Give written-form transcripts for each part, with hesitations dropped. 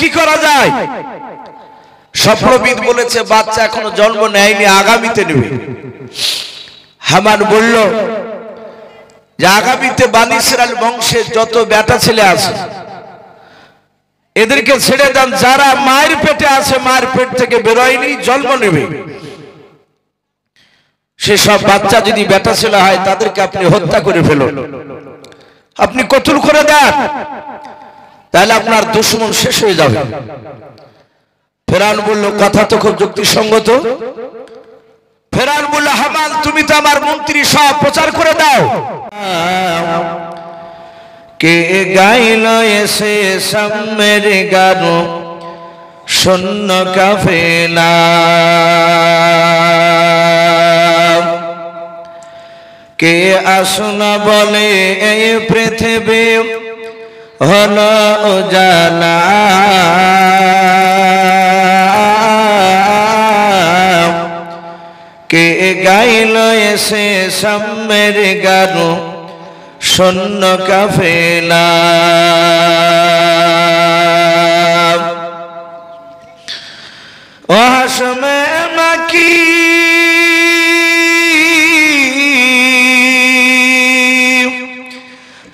কি করা যায়? স্বপ্নবিদ বলেছে বাচ্চা এখনো জন্ম নেয়নি, আগামীতে নেবে। হামান বলল যে আগামীতে বনি ইসরাইল বংশের যত বেটা ছেলে আছে এদেরকে ছেড়ে দেন, যারা মায়ের পেটে আছে, মায়ের পেট থেকে বেরোয়নি, জন্ম নেবে, সেসব বাচ্চা যদি বেটা ছেলে হয় তাদেরকে আপনি হত্যা করে ফেলুন, আপনি কতল করে দেন, তাহলে আপনার দুশমন শেষ হয়ে যাবে। ফেরাউন বলল কথা তো খুব যুক্তিসঙ্গত। ফেরাউন বলল হামান তুমি তো আমার মন্ত্রী, সব প্রচার করে দাও। কে গাইল এসে সামের গান শূন্য কাফেলা, কে আসনা বলে এই পৃথিবী হলো উজালা, কে গাইল এসে সামের গান শূন্য কাফেলা। ও হাশমে মাকি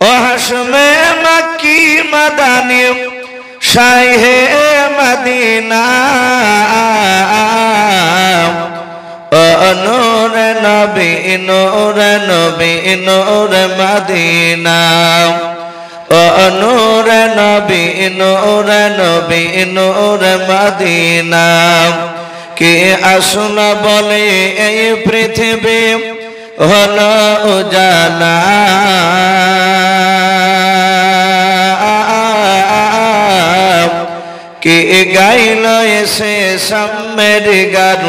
ও হাশমে মাকি মাদানি শাহে মদিনা, নূর নবী নূর নবী নূর মদিনা, নূর নবী নূর নবী নূর মদিনা, কে আসনা বলে এই পৃথিবী হলো উজালা, কে গাইল এসে সামের গান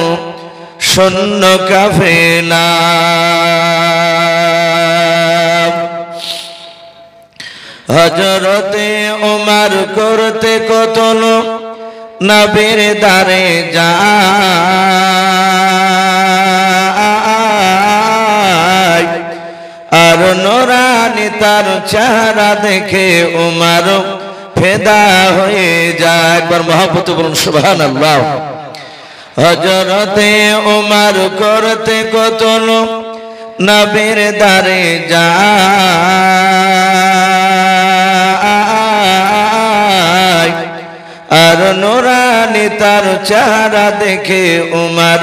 শূন্য কাফেলা। হযরতে ওমর করতে কতল নবীর দারে যায়, আর নূরানি তার চেহারা দেখে ওমর ফেদা হয়ে যায়। একবার মহব্বতে বলুন সুবহানাল্লাহ। হযরতে ওমর করতে কতল নবীর দারে যায়, আর নূরানি তার চেহারা দেখে ওমর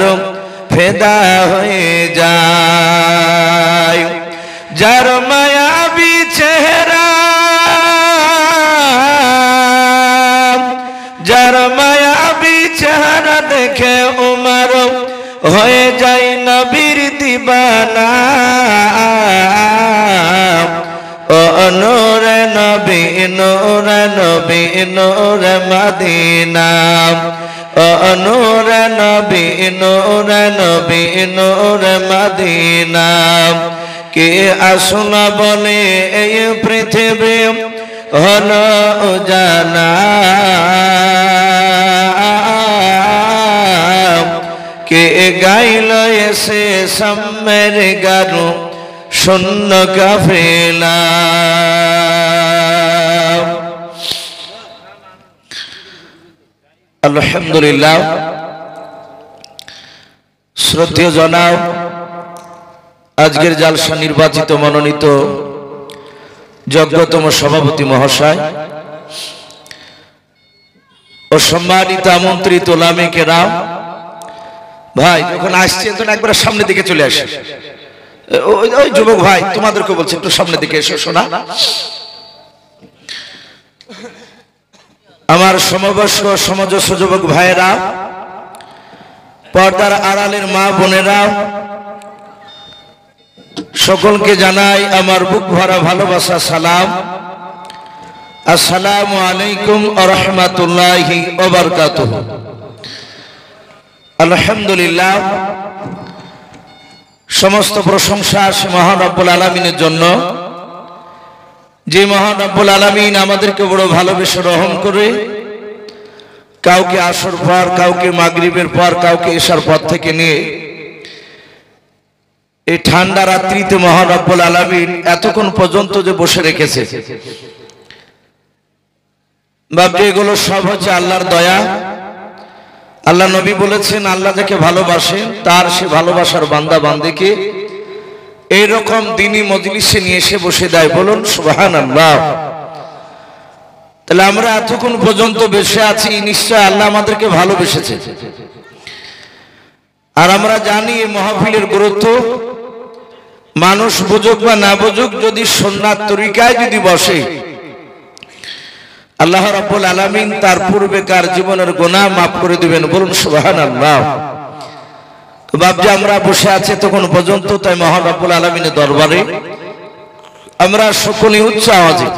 ফেদা হয়ে যায়। যার মায়াবী চেহারা, যার মায়াবী চেহারা দেখে ওমর হয়ে যায় নবীর দিবানা, ও নূর নবী নূর নবী নূর মদিনা, ও নূর নবী নূর নবী নূর মদিনা, কে আসনা বলে এই পৃথিবী হলো উজালা, কে গাইল এসে সামের গান শূন্য কাফেলা। আলহামদুলিল্লাহ। শ্রদ্ধেয় জনাব আজকের জালসা নির্বাচিত মনোনীত যোগ্যতম সভাপতি মহাশয় ও সম্মানিত আমন্ত্রিত ওলামে কেরাম ভাই, যখন আসছেন তখন একবার সামনের দিকে চলে আসে। ওই যুবক ভাই তোমাদেরকে বলছি একটু সামনের দিকে এসো শোনা। আমার সমবয়স্ক সমাজস্য যুবক ভাইয়েরা, পর্দার আড়ালের মা বোনেরা, সকলকে জানাই আমার বুক ভরা ভালোবাসা সালাম। আসসালামু আলাইকুম ওয়া রাহমাতুল্লাহি ওয়া বারাকাতুহু। আলহামদুলিল্লাহ, সমস্ত প্রশংসা সে মহান রব্বুল আলামিনের জন্য, যে মহান রব্বুল আলামিন আমাদেরকে বড় ভালোবেসে রহম করে কাউকে আসর পর, কাউকে মাগরিবের পর, কাউকে এশার পর থেকে নিয়ে এই ঠান্ডা রাত্রিতে মহান রব্বুল আলামিন এতক্ষণ পর্যন্ত যে বসে রেখেছে, বাপজি এগুলো সব হচ্ছে আল্লাহর দয়া। আল্লাহ নবী বলেছেন আল্লাহ যাকে ভালোবাসেন তার সে ভালোবাসার বান্দা বান্দিকে এইরকম দিনী মজলিসে নিয়ে এসে বসে দেয়। বলুন সুবহানাল্লাহ। তাহলে আমরা এতক্ষণ পর্যন্ত বসে আছি, নিশ্চয় আল্লাহ আমাদেরকে ভালোবেসেছে। আর আমরা জানি এই মাহফিলের গুরুত্ব। মানুষ বুঝুক বা না বুঝুক, যদি সুন্নাত তরিকায় যদি বসে, আল্লাহ রাব্বুল আলামিন তার পূর্বেকার জীবনের গুনাহ মাফ করে দিবেন। বলুন সুবহানাল্লাহ। তো বাপজি আমরা বসে আছি তখন পর্যন্ত, তাই মহান রাব্বুল আলামিনের দরবারে আমরা সকলে উচ্চ আওয়াজে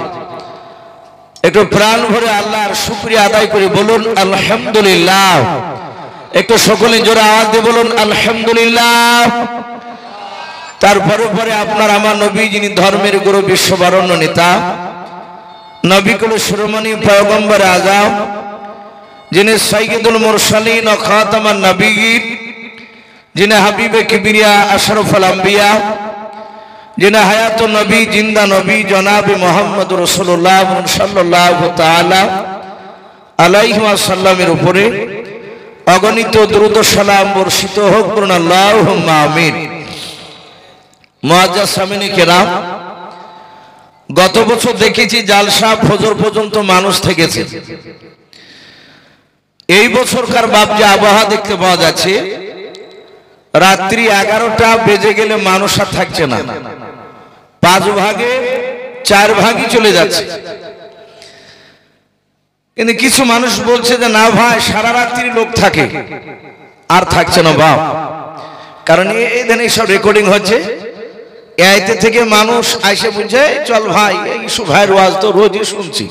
একটু প্রাণ ভরে আল্লাহর শুকরিয়া আদায় করি। বলুন আলহামদুলিল্লাহ। একটু সকলে জোরে আওয়াজ দিয়ে বলুন আলহামদুলিল্লাহ। তারপরে পরে আপনার আমার নবী, যিনি ধর্মের গুরু, বিশ্ববরণ্য নেতা, নবী কুল শিরোমণি পয়গম্বর আযম, যিনি সাইয়্যিদুল মুরসালিন ও খাতামান নবিয়্যিন, যিনি হাবিবে কিবরিয়া আশরাফুল আম্বিয়া, যিনি হায়াতুন নবী, জিন্দা নবী, জনাবে মুহাম্মদুর রাসূলুল্লাহ সাল্লাল্লাহু তাআলা আলাইহি ওয়াসাল্লামের উপরে অগণিত দরুদ ও সালাম বর্ষিত হোক। বলুন আল্লাহুম্মা আমিন। মুআজ্জাজ সামিনী কেরাম, গত বছর দেখেছি জালসা ফজর পর্যন্ত মানুষ থেকেছে। এই বছরকার বাপজি আবহাওয়া দেখতে পাওয়া যাচ্ছে, রাত্রি 11টা বেজে গেলে মানুষ আর থাকছে না, 5 ভাগে 4 ভাগই চলে যাচ্ছে। কিন্তু কিছু মানুষ বলছে যে না ভাই, সারা রাত্রি লোক থাকে, আর থাকছে না বাপ। কারণ এই দিন সব রেকর্ডিং হচ্ছে, এতে থেকে মানুষ আইসে বুঝে চল ভাই এই ভাইয়ের ওয়াজ তো রোজই শুনছি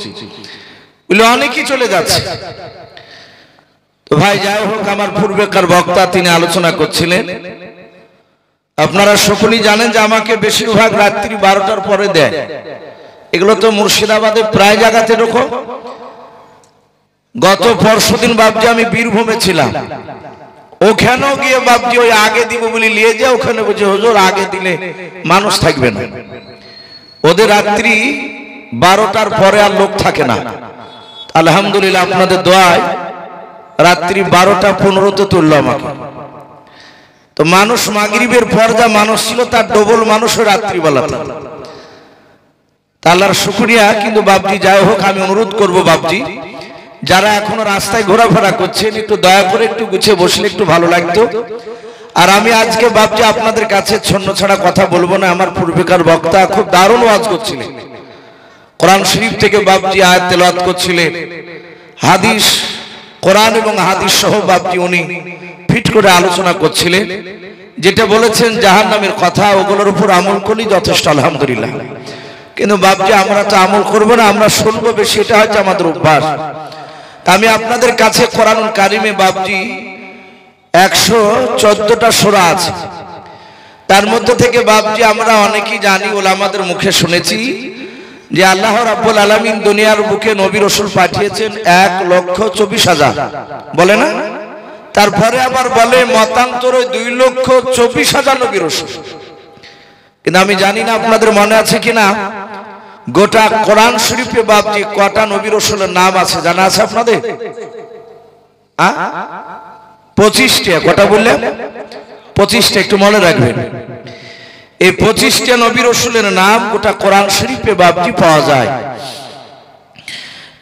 বলে অনেকেই চলে যাচ্ছে। তো ভাই যাই হোক, আমার পূর্বেকার বক্তা তিনি আলোচনা করছিলেন, আপনারা সকলেই জানেন যে আমাকে বেশিরভাগ রাত্রি 12টার পরে দেয়। এগুলো তো মুর্শিদাবাদে প্রায় জায়গাতে এরকম। গত পরশুদিন বাপজি আমি বীরভূমে ছিলাম, ওখানেও গিয়ে বাপজি ওই আগে দিব বলে নিয়ে যায়, ওখানে বলছে হুজুর আগে দিলে মানুষ থাকবে না। ওদের রাত্রি 12টার পরে আর লোক থাকে না। আলহামদুলিল্লাহ আপনাদের দোয়ায় রাত্রি 12টা 15-তে তুললো আমাকে। তো মানুষ মাগরিবের পর যা মানুষ ছিল তার ডবল মানুষ রাত্রিবেলা। আল্লাহর শুকরিয়া। কিন্তু বাপজি যাই হোক, আমি অনুরোধ করব বাপজি, যারা এখনো রাস্তায় ঘোরাফেরা করছেন, একটু দয়া করে একটু গুছিয়ে বসলে একটু ভালো লাগতো। আর আমি আজকে বাপজি আপনাদের কাছে ছন্ন ছাড়া কথা বলবো না। আমার পূর্বেকার বক্তা খুব দারুণ ওয়াজ করছিলেন, কোরআন শরীফ থেকে বাপজি আয়াত তেলাওয়াত করছিলেন, হাদিস, কোরআন এবং হাদিস সহ বাপজি উনি ফিট করে আলোচনা করছিলেন। যেটা বলেছেন জাহান্নামের কথা, ওগুলোর উপর আমল করলে যথেষ্ট আলহামদুলিল্লাহ। কিন্তু বাপজি আমরা তো আমল করবো না, আমরা শুনবো বেশি, এটা হচ্ছে আমাদের অভ্যাস। আমি আপনাদের কাছে কোরআনুল কারিমে বাপজি 114টা সূরা আছে। তার মধ্যে থেকে বাপজি আমরা অনেকেই জানি, ওলামাদের মুখে শুনেছি যে আল্লাহ রাব্বুল আলামিন দুনিয়ার বুকে নবী রাসূল পাঠিয়েছেন 1,24,000, বলে না? তারপরে আবার বলে মতান্তরে 2,24,000 নবী রাসূল। কিন্তু আমি জানি না আপনাদের মনে আছে কিনা, গোটা কোরআন শরীফে বাপজি কটা নবী রাসূলের নাম আছে জানা আছে আপনাদের? 25টা। কটা বললেন? 25টা। একটু মনে রাখবেন, এই 25টা নবী রাসূলের নাম গোটা কোরআন শরীফে বাপজি পাওয়া যায়।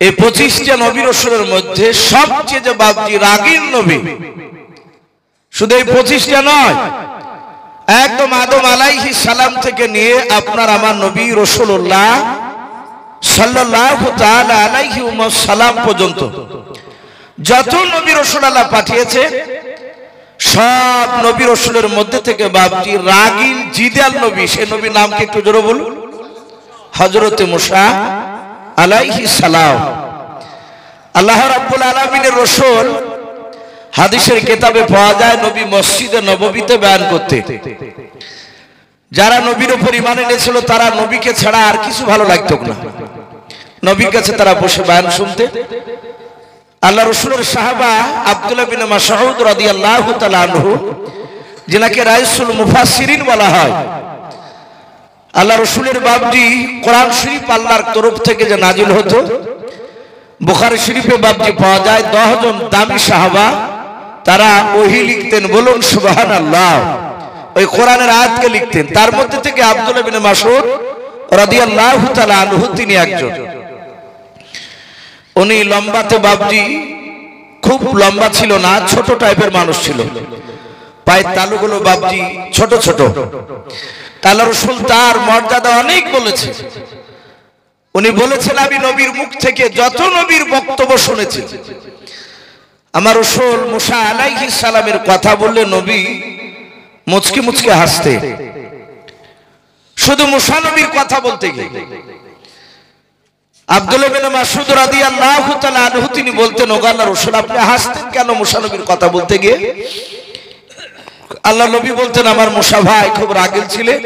এই 25টা নবী রাসূলের মধ্যে সবচেয়ে যে বাপজি রাগীর নবী, শুধু এই 25টা নয়, একদম আদম আলাইহিস সালাম থেকে নিয়ে আপনার আমার নবী রাসূলুল্লাহ সাল্লাল্লাহু তাআলা আলাইহি ওয়াসাল্লাম পর্যন্ত যত নবী রাসূল আল্লাহ পাঠিয়েছে, সব নবী রাসূলের মধ্যে থেকে বাপজি রাগীল জিদাল নবী, সেই নবীর নাম কি একটু জোরে বলুন? হযরত মুসা আলাইহিস সালাম। আল্লাহ রাব্বুল আলামিনের রাসূল হাদিসের কিতাবে পাওয়া যায়, নবী মসজিদে নববীতে বয়ান করতে। যারা নবীর উপর ঈমান এনেছিল তারা নবীকে ছাড়া আর কিছু ভালো লাগতো না, নবীর কাছে তারা বসে বয়ান শুনতে। আল্লাহ রাসূলের সাহাবা আব্দুল্লাহ বিন মাসউদ রাদিয়াল্লাহু তাআলা আনহু, যিনাকে রাইসুল মুফাসসিরিন বলা হয়, আল্লাহ রাসূলের বাপজি কোরআন শরীফ আল্লাহর তরফ থেকে যে নাজিল হতো, বুখারী শরীফে বাবজি পাওয়া যায় 10 জন দামি সাহাবা তারা ওহী লিখতেন, বলুন সুবহানাল্লাহ। ওই কোরআনের আয়াতকে লিখতেন। তার মধ্যে থেকে আব্দুল্লাহ ইবনে মাসউদ রাদিয়াল্লাহু তাআলা আনহু তিনি একজন। উনি লম্বাতে বাবজি খুব লম্বা ছিল না, ছোট টাইপের মানুষ ছিল। পায়ের তালুগুলো বাবজি ছোট ছোট। আল্লাহ রাসূল তার মর্যাদা অনেক বলেছে। উনি বলেছেন, আমি নবীর মুখ থেকে যত নবীর বক্তব্য শুনেছি, আমার রাসূল মুসা আলাইহিস সালামের কথা বললে নবী মুচকি মুচকি হাসতে। শুধু মুসা নবীর কথা বলতে গিয়ে আব্দুল্লাহ ইবনে মাসউদ রাদিয়াল্লাহু তাআলা আনহু তিনি বলতেন, ওগো আল্লাহর রাসূল আপনি হাসতেন কেন মুসা নবীর কথা বলতে গিয়ে? আল্লাহ নবী বলতেন, আমার মুসা ভাই খুব রাগীল ছিলেন,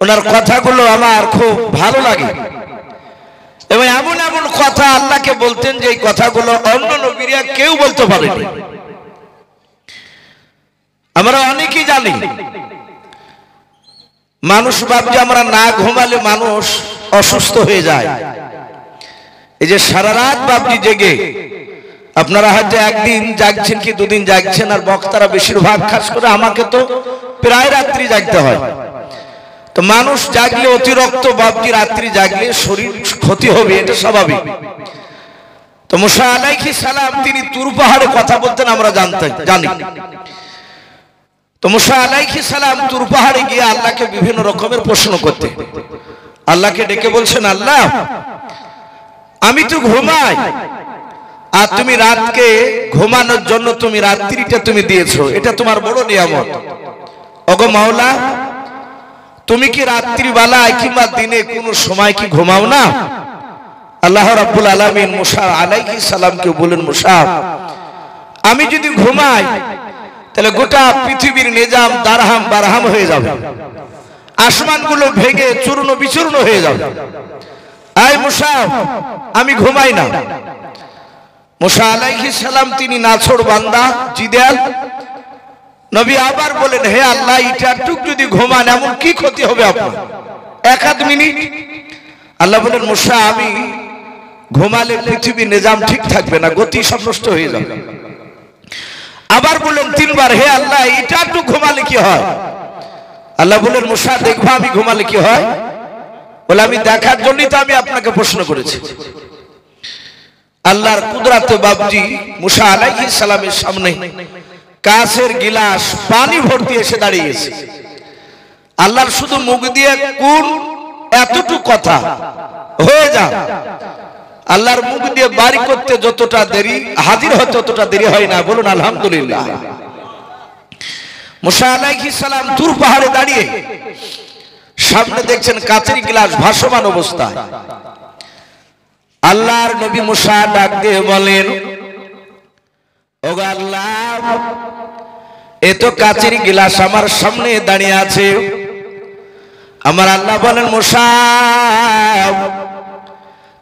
ওনার কথাগুলো আমার খুব ভালো লাগে। এবং এমন এমন কথা আল্লাহকে বলতেন যে এই কথাগুলো অন্য নবীরা কেউ বলতে পারেনি। আমরা অনেকেই জানি মানুষ ভাবছে আমরা না ঘুমালে মানুষ অসুস্থ হয়ে যায়। এই যে সারা রাত বাবজি জেগে আপনারা হয়তো একদিন জাগছেন কি দুদিন জাগছেন, আর বক্তারা বেশিরভাগ খাস করে আমাকে তো প্রায় রাত্রি জাগতে হয়। তো মানুষ জাগলে অতিরিক্ত বাবজি রাত্রি জাগলে শরীর ক্ষতি হবে, এটা স্বাভাবিক। তো মুসা আলাইহিস সালাম তিনি তুর পাহাড়ে কথা বলতেন, আমরা জানি। তো মুসা আলাইহিস সালাম তুর পাহাড়ে গিয়ে আল্লাহকে বিভিন্ন রকমের প্রশ্ন করতেন। আল্লাহকে ডেকে বলছেন, আল্লাহ আমি তো ঘুমাই, আর তুমি রাতকে ঘুমানোর জন্য তুমি রাত্রিটা তুমি দিয়েছো, এটা তোমার বড় নিয়ামত। ওগো মাওলা তুমি কি রাত্রিবেলায় কিংবা দিনে কোনো সময় কি ঘুমাও না? আল্লাহ রাব্বুল আলামিন মুসা আলাইহিস সালামকে বলেন, মুসা আমি যদি ঘুমাই তাহলে গোটা পৃথিবীর নিজাম দারহাম বারহাম হয়ে যাবে, আসমানগুলো ভেঙে চূর্ণ বিচূর্ণ হয়ে যাবে। আয় মুসা আমি ঘুমাই না। মুসা আলাইহিস সালাম তিনি নাছোড় বান্দা, জিদেল নবী আবার বলেন, হে আল্লাহ এটাটুক যদি ঘুমান এমন কি ক্ষতি হবে আপনার? 1-1 মিনিট। আল্লাহ বলেন, মুসা আমি ঘুমালে পৃথিবীর নিজাম ঠিক থাকবে না, গতি সব নষ্ট হয়ে যাবে। আবার বলেন 3 বার, হে আল্লাহ এটাটুক ঘুমালে কি হয়? আল্লাহ বলেন, মুসা দেখবা আমি ঘুমালে কি হয়? বলে আমি দেখার জন্যই তো আমি আপনাকে প্রশ্ন করেছি। আল্লাহর কুদরতে বাবজি মুসা আলাইহিস সালামের সামনে কাঁচের গিলাস পানি ভর্তি এসে দাঁড়িয়েছে। আল্লাহর শুধু মুখ দিয়ে কোন এতটুকু কথা হয়ে যা, আল্লাহর মুখ দিয়ে বাড়ি করতে যতটা দেরি হাজির হতে ততটা দেরি হয় না। বলুন আলহামদুলিল্লাহ। মুসা আলাইহিস সালাম তুর পাহাড়ে দাঁড়িয়ে সামনে দেখছেন কাঁচের গিলাস ভাসমান অবস্থায়। আল্লাহর নবী মুসা ডাক দিয়ে বলেন, ওগো আল্লাহ এত কাঁচের গিলাস আমার সামনে দাঁড়িয়ে আছে। আমার আল্লাহ বলেন, মুসা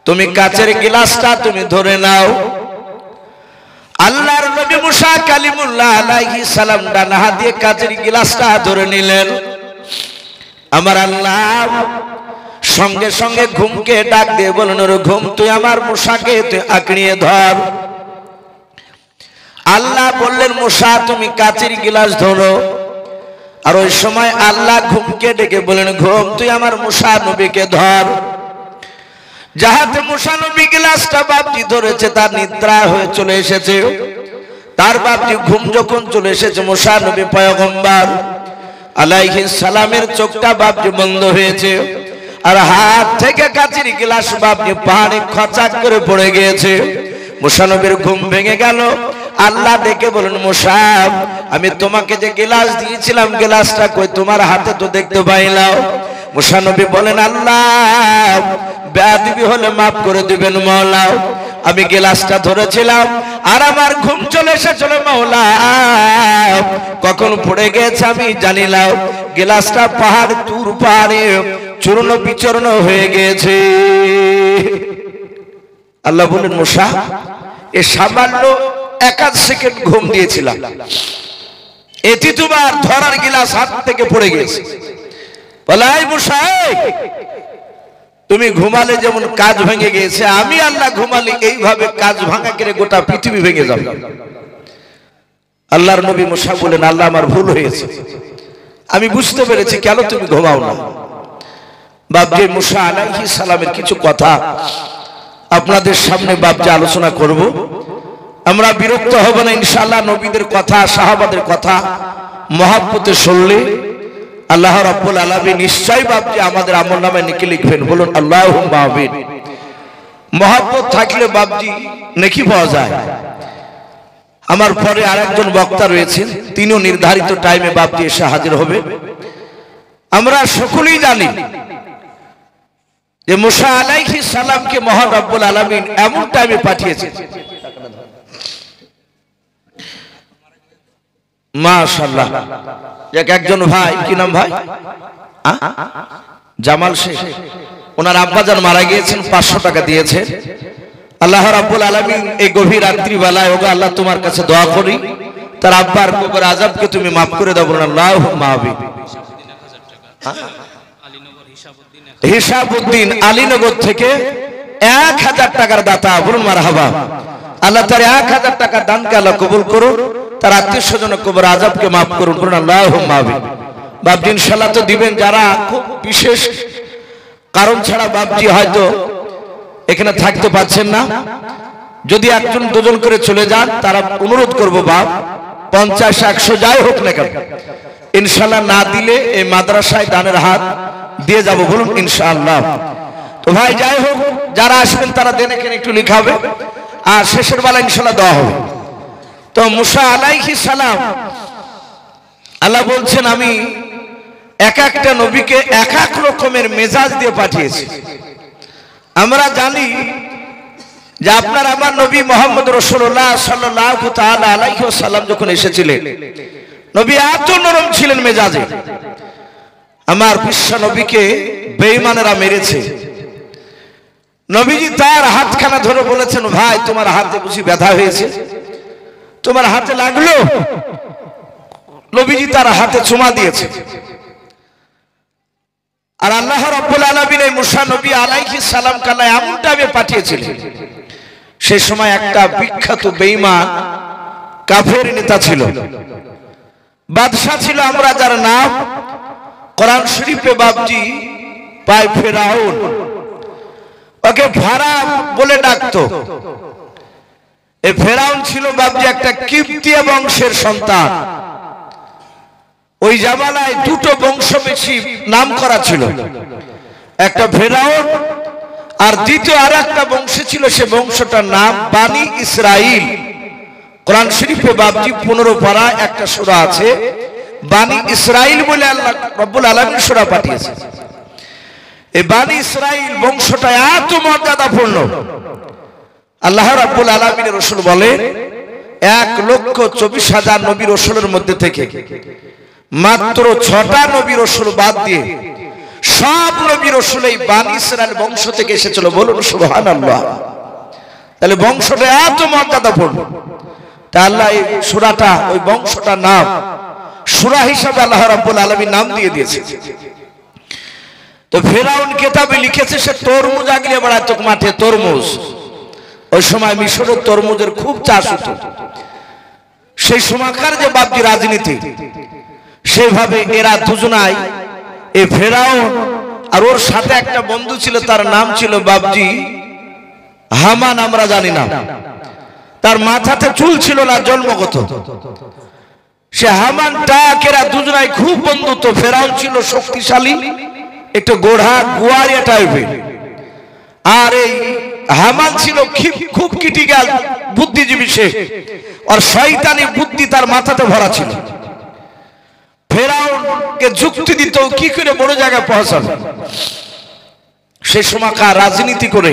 তুমি কাঁচের গিলাসটা তুমি ধরে নাও। আল্লাহর নবী মুসা কালিমুল্লাহ আলাইহিস সালাম ডান হাত দিয়ে কাঁচের গিলাসটা ধরে নিলেন। আমার আল্লাহ সঙ্গে সঙ্গে ঘুমকে ডাক দিয়ে বলেন, ওরে ঘুম তুই আমার মুসাকে তুই আঁকড়িয়ে ধর। আল্লাহ বললেন, মুসা তুমি কাঁচের গিলাস ধরো। আর ওই সময় আল্লাহ ঘুমকে ডেকে বলেন, ঘুম তুই আমার মুসা নবীকে ধর। যাহাতে মুসা নবী গিলাসটা বাপজি ধরেছে তার নিদ্রা হয়ে চলে এসেছে। তার বাপজি ঘুম যখন চলে এসেছে, মুসা নবী পয়গম্বর আলাইহিস সালামের চোখটা বাপজি বন্ধ হয়েছে, আর হাত থেকে কাঁচের গিলাস বাপজি পাহাড়ে খচাক করে পড়ে গিয়েছে। মুসা নবীর ঘুম ভেঙে গেল। আল্লাহ ডেকে বলেন, মুসা আমি তোমাকে যে গিলাস দিয়েছিলাম গিলাসটা কই? তোমার হাতে তো দেখতে পাইলাম। মুসা নবী বলেন, আল্লাহ বেয়াদবি হলে মাফ করে দিবেন মাওলা, আমি গিলাসটা ধরেছিলাম আর আমার ঘুম চলে এসেছিল মাওলা, কখন পড়ে গেছে আমি জানিলাম। গিলাসটা পাহাড় তুর পাহাড়ে চূর্ণ বিচূর্ণ হয়ে গেছে। আল্লাহ বলেন, মুসা এ সামান্য 1 সেকেন্ড ঘুম দিয়েছিলাম, এটি তোমার ধরার গিলাস হাত থেকে পড়ে গেছে। বলে, মুসা তুমি ঘুমালে যেমন কাজ ভেঙে গিয়েছে, আমি আল্লাহ ঘুমালে এইভাবে কাজ ভাঙা করে গোটা পৃথিবী ভেঙে যাবে। আল্লাহর নবী মুসা বলেন, আল্লাহ আমার ভুল হয়েছে, আমি বুঝতে পেরেছি, কেন তুমি ঘুমাও না? বাপজি মুসা আলাইহিস সালামের কিছু কথা আপনাদের সামনে বাপজি আলোচনা করব। আমরা বিরক্ত হব না ইনশাআল্লাহ। নবীদের কথা, সাহাবাদের কথা মহব্বতে শুনলে আল্লাহ রাব্বুল আলামিন নিশ্চয়ই বাপজি আমাদের আমলনামায় নেকি লিখবেন। বলুন আল্লাহুম্মা আমিন। মহব্বত থাকলে বাপজি নেকি পাওয়া যায়। আমার পরে আরেকজন বক্তা রয়েছেন, তিনিও নির্ধারিত টাইমে বাপজি এসে হাজির হবে। আমরা সকলেই জানি যে মুসা আলাইহিস সালামকে মহান রব্বুল আলামিন এমন টাইমে পাঠিয়েছেন, মাশাআল্লাহ। একজন ভাই, কি নাম ভাই? জামাল শেখ, ওনার আব্বাজান মারা গিয়েছেন, 500 টাকা দিয়েছে। আল্লাহ রাব্বুল আলামিন এই গভীর রাত্রি বেলায়, ওগো আল্লাহ তোমার কাছে দোয়া করি তার আব্বার কবর আযাবকে তুমি maaf করে দাও। বলুন আল্লাহুম্মা আমিন। হিসাবউদ্দিন আলীনগর থেকে 1000 টাকার দাতা। বলুন মারহাবা। আল্লাহ তার 1000 টাকা দানকে আল্লাহ কবুল করুন, তার আত্মীয় স্বজনের কবর আযাবকে maaf করুন। বলুন আল্লাহুম্মা আমিন। বাপজি ইনশাআল্লাহ তো দিবেন, যারা খুব বিশেষ কারণ ছাড়া বাপজি হয়তো এখানে থাকতে পারছেন না, যদি একজন দুজন করে চলে যান, তারা অনুরোধ করব বাপ 50-100 যাই হোক না কেন ইনশাআল্লাহ না দিলে এই মাদ্রাসায় দানের হাত দিয়ে যাব। বলুন ইনশাআল্লাহ। তো ভাই যাই হোক, যারা আসবেন তারা দেন, এখানে একটু লেখা হবে, আর শেষের বেলা ইনশাআল্লাহ দেওয়া হবে। তো মুসা আলাইহিস সালাম, আল্লাহ বলছেন আমি এক একটা নবীকে এক এক রকমের মেজাজ দিয়ে পাঠিয়েছি। আমরা জানি যে আপনার আমার নবী মুহাম্মদ রাসূলুল্লাহ সাল্লাল্লাহু তাআলা আলাইহি ওয়াসাল্লাম যখন এসেছিলেন, নবী এত নরম ছিলেন মেজাজে, আমার বিশ্ব নবীকে বেঈমানেরা মেরেছে। নবীজি তার হাতখানা ধরে বলেছেন, ভাই তোমার হাতে বুঝি ব্যথা হয়েছে, তোমার হাতে লাগলো? নবীজি তার হাতে চুমা দিয়েছে। আর আল্লাহ রাব্বুল আলামিন এই মুসা নবী আলাইহিস সালাম কালা এমন টাইমে পাঠিয়েছিলেন, সেই সময় একটা বিখ্যাত বেঈমান কাফের নেতা ছিল, বাদশা ছিল, আমরা যার নাম কোরআন শরীফে বাপজি পাই ফেরাউন। ওকে ভাড়া বলে ডাকতো। এই ফেরাউন ছিল বাপজি একটা কিপ্তিয়া বংশের সন্তান। ওই জামানায় দুটো বংশ বেশি নাম করা ছিল, একটা ফেরাউন আর দ্বিতীয় আর একটা বংশ ছিল, সে বংশটার নাম বানি ইসরাইল। কোরআন শরীফে বাপজি 15 পারা একটা সূরা আছে, বানি ইসরাইল বলে আল্লাহ রাব্বুল আলামিন সূরা পাঠিয়েছে। এই বানি ইসরাইল বংশটা এত মর্যাদাপূর্ণ, আল্লাহ রাব্বুল আলামিনের রাসূল বলেন 1,24,000 নবী রাসূলের মধ্যে থেকে মাত্র 6টা নবী রাসূল বাদ দিয়ে সব নবী রাসূল এই বানি ইসরাইল বংশ থেকে এসেছিল। বলুন সুবহানাল্লাহ। তাহলে বংশটা এত মর্যাদাপূর্ণ, তা আল্লাহ এই সূরাটা, ওই বংশটার নাম সূরা হিসাবে আল্লাহ রাব্বুল আলামিন নাম দিয়ে দিয়েছে। তো ফেরাউন কিতাবে লিখেছে সে তরমুজ আগলিয়ে বেড়াতো মাঠে, তরমুজ। ওই সময় মিশরের তরমুজের খুব চাষ হতো। সেই সময়কার যে বাপজি রাজনীতি, সেভাবে এরা দুজনাই, এই ফেরাউন আর ওর সাথে একটা বন্ধু ছিল, তার নাম ছিল বাপজি হামান। আমরা জানি না, তার মাথাতে চুল ছিল না জন্মগত। সে হামানটা এরা দুজনাই খুব বন্ধুত্ব। ফেরাউন ছিল শক্তিশালী, একটু গোড়া গোয়ারিয়া টাইপের, আর এই হামান ছিল খুব ক্রিটিক্যাল বুদ্ধিজীবী। সে আর শয়তানি বুদ্ধি তার মাথাতে ভরা ছিল। ফেরাউনকে যুক্তি দিত কি করে বড় জায়গায় পৌঁছাবে। সে সময়কার রাজনীতি করে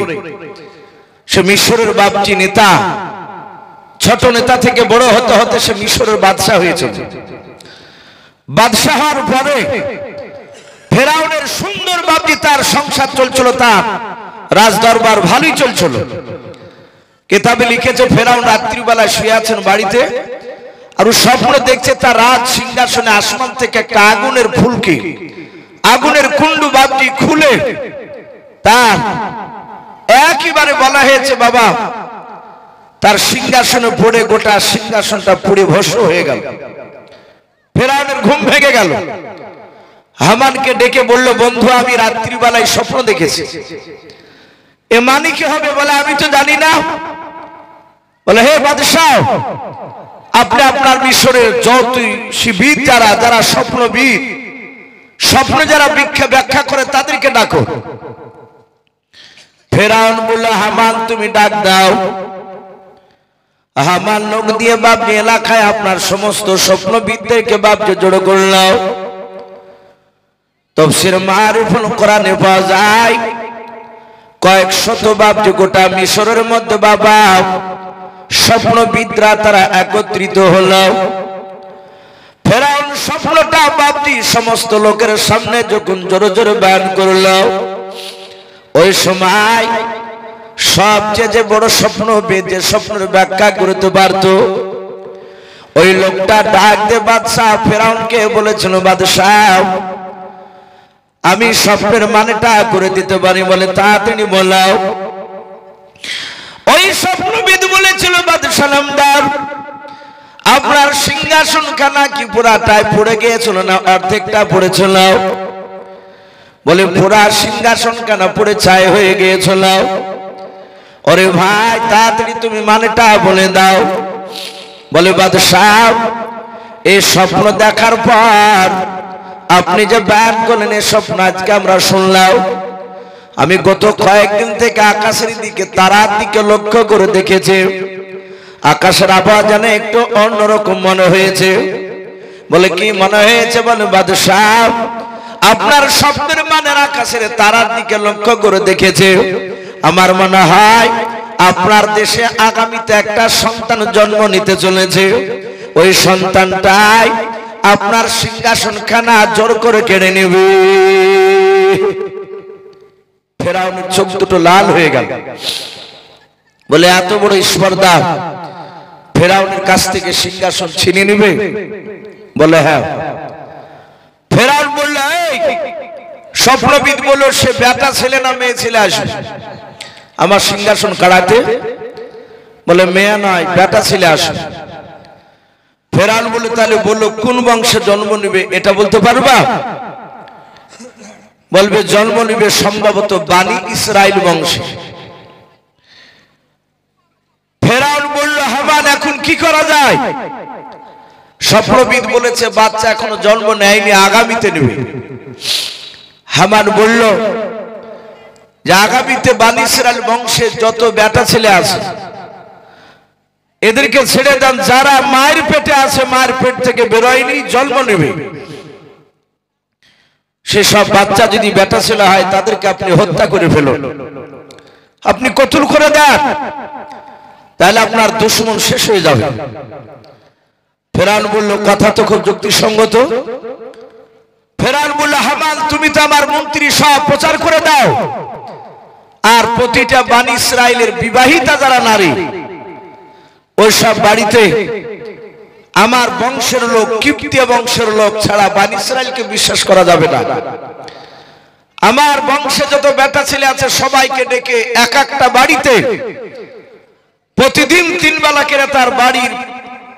সে মিশরের বাপজি নেতা, ছোট নেতা থেকে বড় হতে হতে সে মিশরের বাদশাহ হয়েছে। বাদশাহ হওয়ার পরে ফেরাউনের সুন্দর বাপজি তার সংসার চলছিল, তার রাজ দরবার ভালোই চলছিল। কিতাবে লিখেছে ফেরাউন রাত্রিবেলায় শুয়ে আছেন বাড়িতে, আর স্বপ্ন দেখছে তার রাজ সিংহাসনে আসমান থেকে একটা আগুনের ফুলকি, আগুনের কুণ্ডু বাপজি খুলে তার একইবারে বলা হয়েছে বাবা তার সিংহাসনে পড়ে গোটা সিংহাসনটা পুড়ে ভস্ম হয়ে গেল। ফেরাউনের ঘুম ভেঙে গেল। হামানকে ডেকে বলল, বন্ধু আমি রাত্রিবেলায় স্বপ্ন দেখেছি, এ মানে কি হবে? বলে আমি তো জানি না। বলে হে বাদশাহ, আপনি আপনার মিশরের জ্যোতিষীবিদ যারা যারা স্বপ্নবিদ, স্বপ্ন যারা ব্যাখ্যা করে তাদেরকে ডাকো। ফেরাউন বলল, হামান তুমি ডাক দাও। হামান লোক দিয়ে বাপনি এলাকায় আপনার সমস্ত স্বপ্নবিদদেরকে বাপকে জড়ো করলাম। তাফসীর মারিফুল কোরআনে পাওয়া যায় কয়েক শত বাপজি গোটা মিশরের মধ্যে বাবা স্বপ্নবিদরা তারা একত্রিত হলো। ফেরাউন স্বপ্নটা বাপজি সমস্ত লোকের সামনে যখন জোরে জোরে বয়ান করলো, ওই সময় সবচেয়ে যে বড় স্বপ্নবিদ যে স্বপ্নের ব্যাখ্যা করতে পারত ওই লোকটা ডাক দিয়ে বাদশাহ ফেরাউনকে বলেছিল, বাদশাহ আমি স্বপ্নের মানেটা করে দিতে পারি, বলে তাড়াতাড়ি বলাও। ওই স্বপ্নবিদ বলেছিল, বাদশাহ নামদার আপনার সিংহাসন খানা কি পুরাটাই পড়ে গিয়েছিল না অর্ধেকটা পড়েছিল? বলে পুরা সিংহাসন খানা পড়ে ছাই হয়ে গিয়েছিল। ওরে ভাই তাড়াতাড়ি তুমি মানেটা বলে দাও। বলে বাদশাহ এই স্বপ্ন দেখার পর আপনি যে বয়ান করলেন এই স্বপ্ন আজকে আমরা শুনলাম। আমি গত কয়েকদিন থেকে আকাশের দিকে তারার দিকে লক্ষ্য করে দেখেছি, আকাশের আবহাওয়া যেন একটু অন্যরকম মনে হয়েছে। বলে কি মনে হয়েছে? বলে বাদশাহ আপনার স্বপ্নের মানে আকাশের তারার দিকে লক্ষ্য করে দেখেছে, আমার মনে হয় আপনার দেশে আগামীতে একটা সন্তান জন্ম নিতে চলেছে। ওই সন্তানটাই আপনার সিংহাসন খানা জোর করে কেড়ে নেবে। ফেরাউনের চোখ দুটো লাল হয়ে গেল। বলে এত বড় স্পর্ধা, ফেরাউনের কাছ থেকে সিংহাসন ছিনিয়ে নেবে? বলে হ্যাঁ। ফেরাউন বলল, এই স্বপ্নবিদ বলল সে বেটা ছেলে না মেয়ে ছেলে আসবে আমার সিংহাসন কাড়াতে? বলে মেয়ে নয় বেটা ছেলে আসবে। ফেরাউন বলে তাহলে বললো কোন বংশে জন্ম নিবে এটা বলতে পারবা? বলবে জন্ম নিবে সম্ভবত বানি ইসরাইল বংশে। ফেরাউন বলল, হামান এখন কি করা যায়? স্বপ্নবিদ বলেছে বাচ্চা এখনো জন্ম নেয়নি, আগামীতে নেবে। হামান বলল যে আগামীতে বানি ইসরাইল বংশের যত বেটা ছেলে আছে এদেরকে ছেড়ে দেন, যারা মায়ের পেটে আছে মায়ের পেট থেকে বেরোয়নি জন্ম নেবে সেসব বাচ্চা যদি বেটা ছেলে হয় তাদেরকে আপনি হত্যা করে ফেলুন, আপনি কতল করে দেন, তাহলে আপনার দুশমন শেষ হয়ে যাবে। ফেরাউন বলল কথা তো খুব যুক্তিসঙ্গত। ফেরাউন বলল, হামান তুমি তো আমার মন্ত্রী সব প্রচার করে দাও, আর প্রতিটা বানি ইসরাইলের বিবাহিতা যারা নারী ওই সব বাড়িতে আমার বংশের লোক কিপ্তীয় বংশের লোক ছাড়া বানি ইসরাইলকে বিশ্বাস করা যাবে না। আমার বংশে যত বেটা ছেলে আছে সবাইকে ডেকে এক একটা বাড়িতে প্রতিদিন 3 বেলা করে তার বাড়ির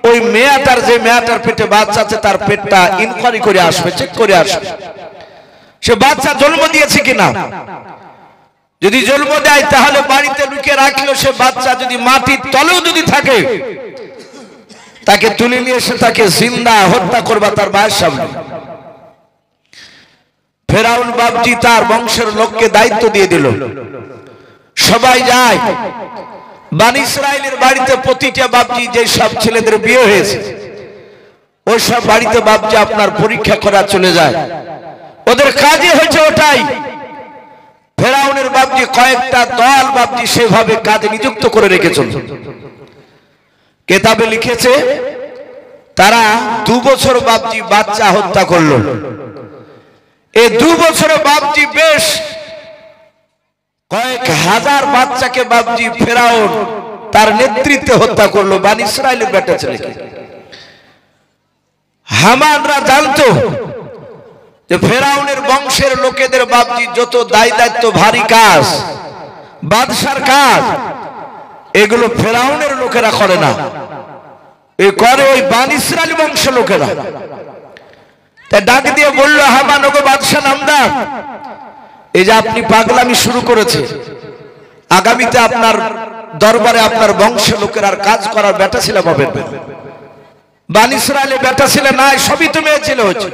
ওই মেয়েটার যে মেয়েটার পেটে বাচ্চা আছে তার পেটটা ইনকোয়ারি করে আসবে, চেক করে আসবে সে বাচ্চা জন্ম দিয়েছে কিনা। যদি জন্ম দেয় তাহলে বাড়িতে লুকিয়ে রাখলো, সে বাচ্চা যদি মাটির তলেও যদি থাকে তাকে তুলে নিয়ে এসে তাকে জিন্দা হত্যা করবা তার মায়ের সামনে। ফেরাউন বাপজি তার বংশের লোককে দায়িত্ব দিয়ে দিল, সবাই যায় বানি ইসরাইলের বাড়িতে প্রতিটা বাপজি যে সব ছেলেদের বিয়ে হয়েছে ওই সব বাড়িতে বাপজি আপনার পরীক্ষা করা চলে যায়, ওদের কাজই হয়েছে ওটাই। ফেরাউনের বাপজি কয়েকটা দল বাপজি সেভাবে কাজে নিযুক্ত করে রেখেছেন। কেতাবে লিখেছে তারা 2 বছর বাপজি বাচ্চা হত্যা করলো। এই 2 বছরে বাপজি বেশ কয়েক হাজার বাচ্চাকে বাপজি ফেরাউন তার নেতৃত্বে হত্যা করলো, বানি ইসরাইলের বেটা ছেলেকে। হামানরা জানতো যে ফেরাউনের বংশের লোকেদের বাপজি যত দায় দায়িত্ব ভারী কাজ, বাদশার কাজ, এগুলো ফেরাউনের লোকেরা করে না, এ করে ওই বানি ইসরাইল বংশের লোকেরা। তা ডাক দিয়ে বললো, হামান ওগো বাদশা নামদার, এই যে আপনি পাগলামি শুরু করেছে, আগামীতে আপনার দরবারে আপনার বংশের লোকের আর কাজ করার বেটা ছেলে পাবেন না। বানি ইসরাইলে বেটা ছেলে নাই, সবই তো মেয়ে ছেলে হচ্ছে।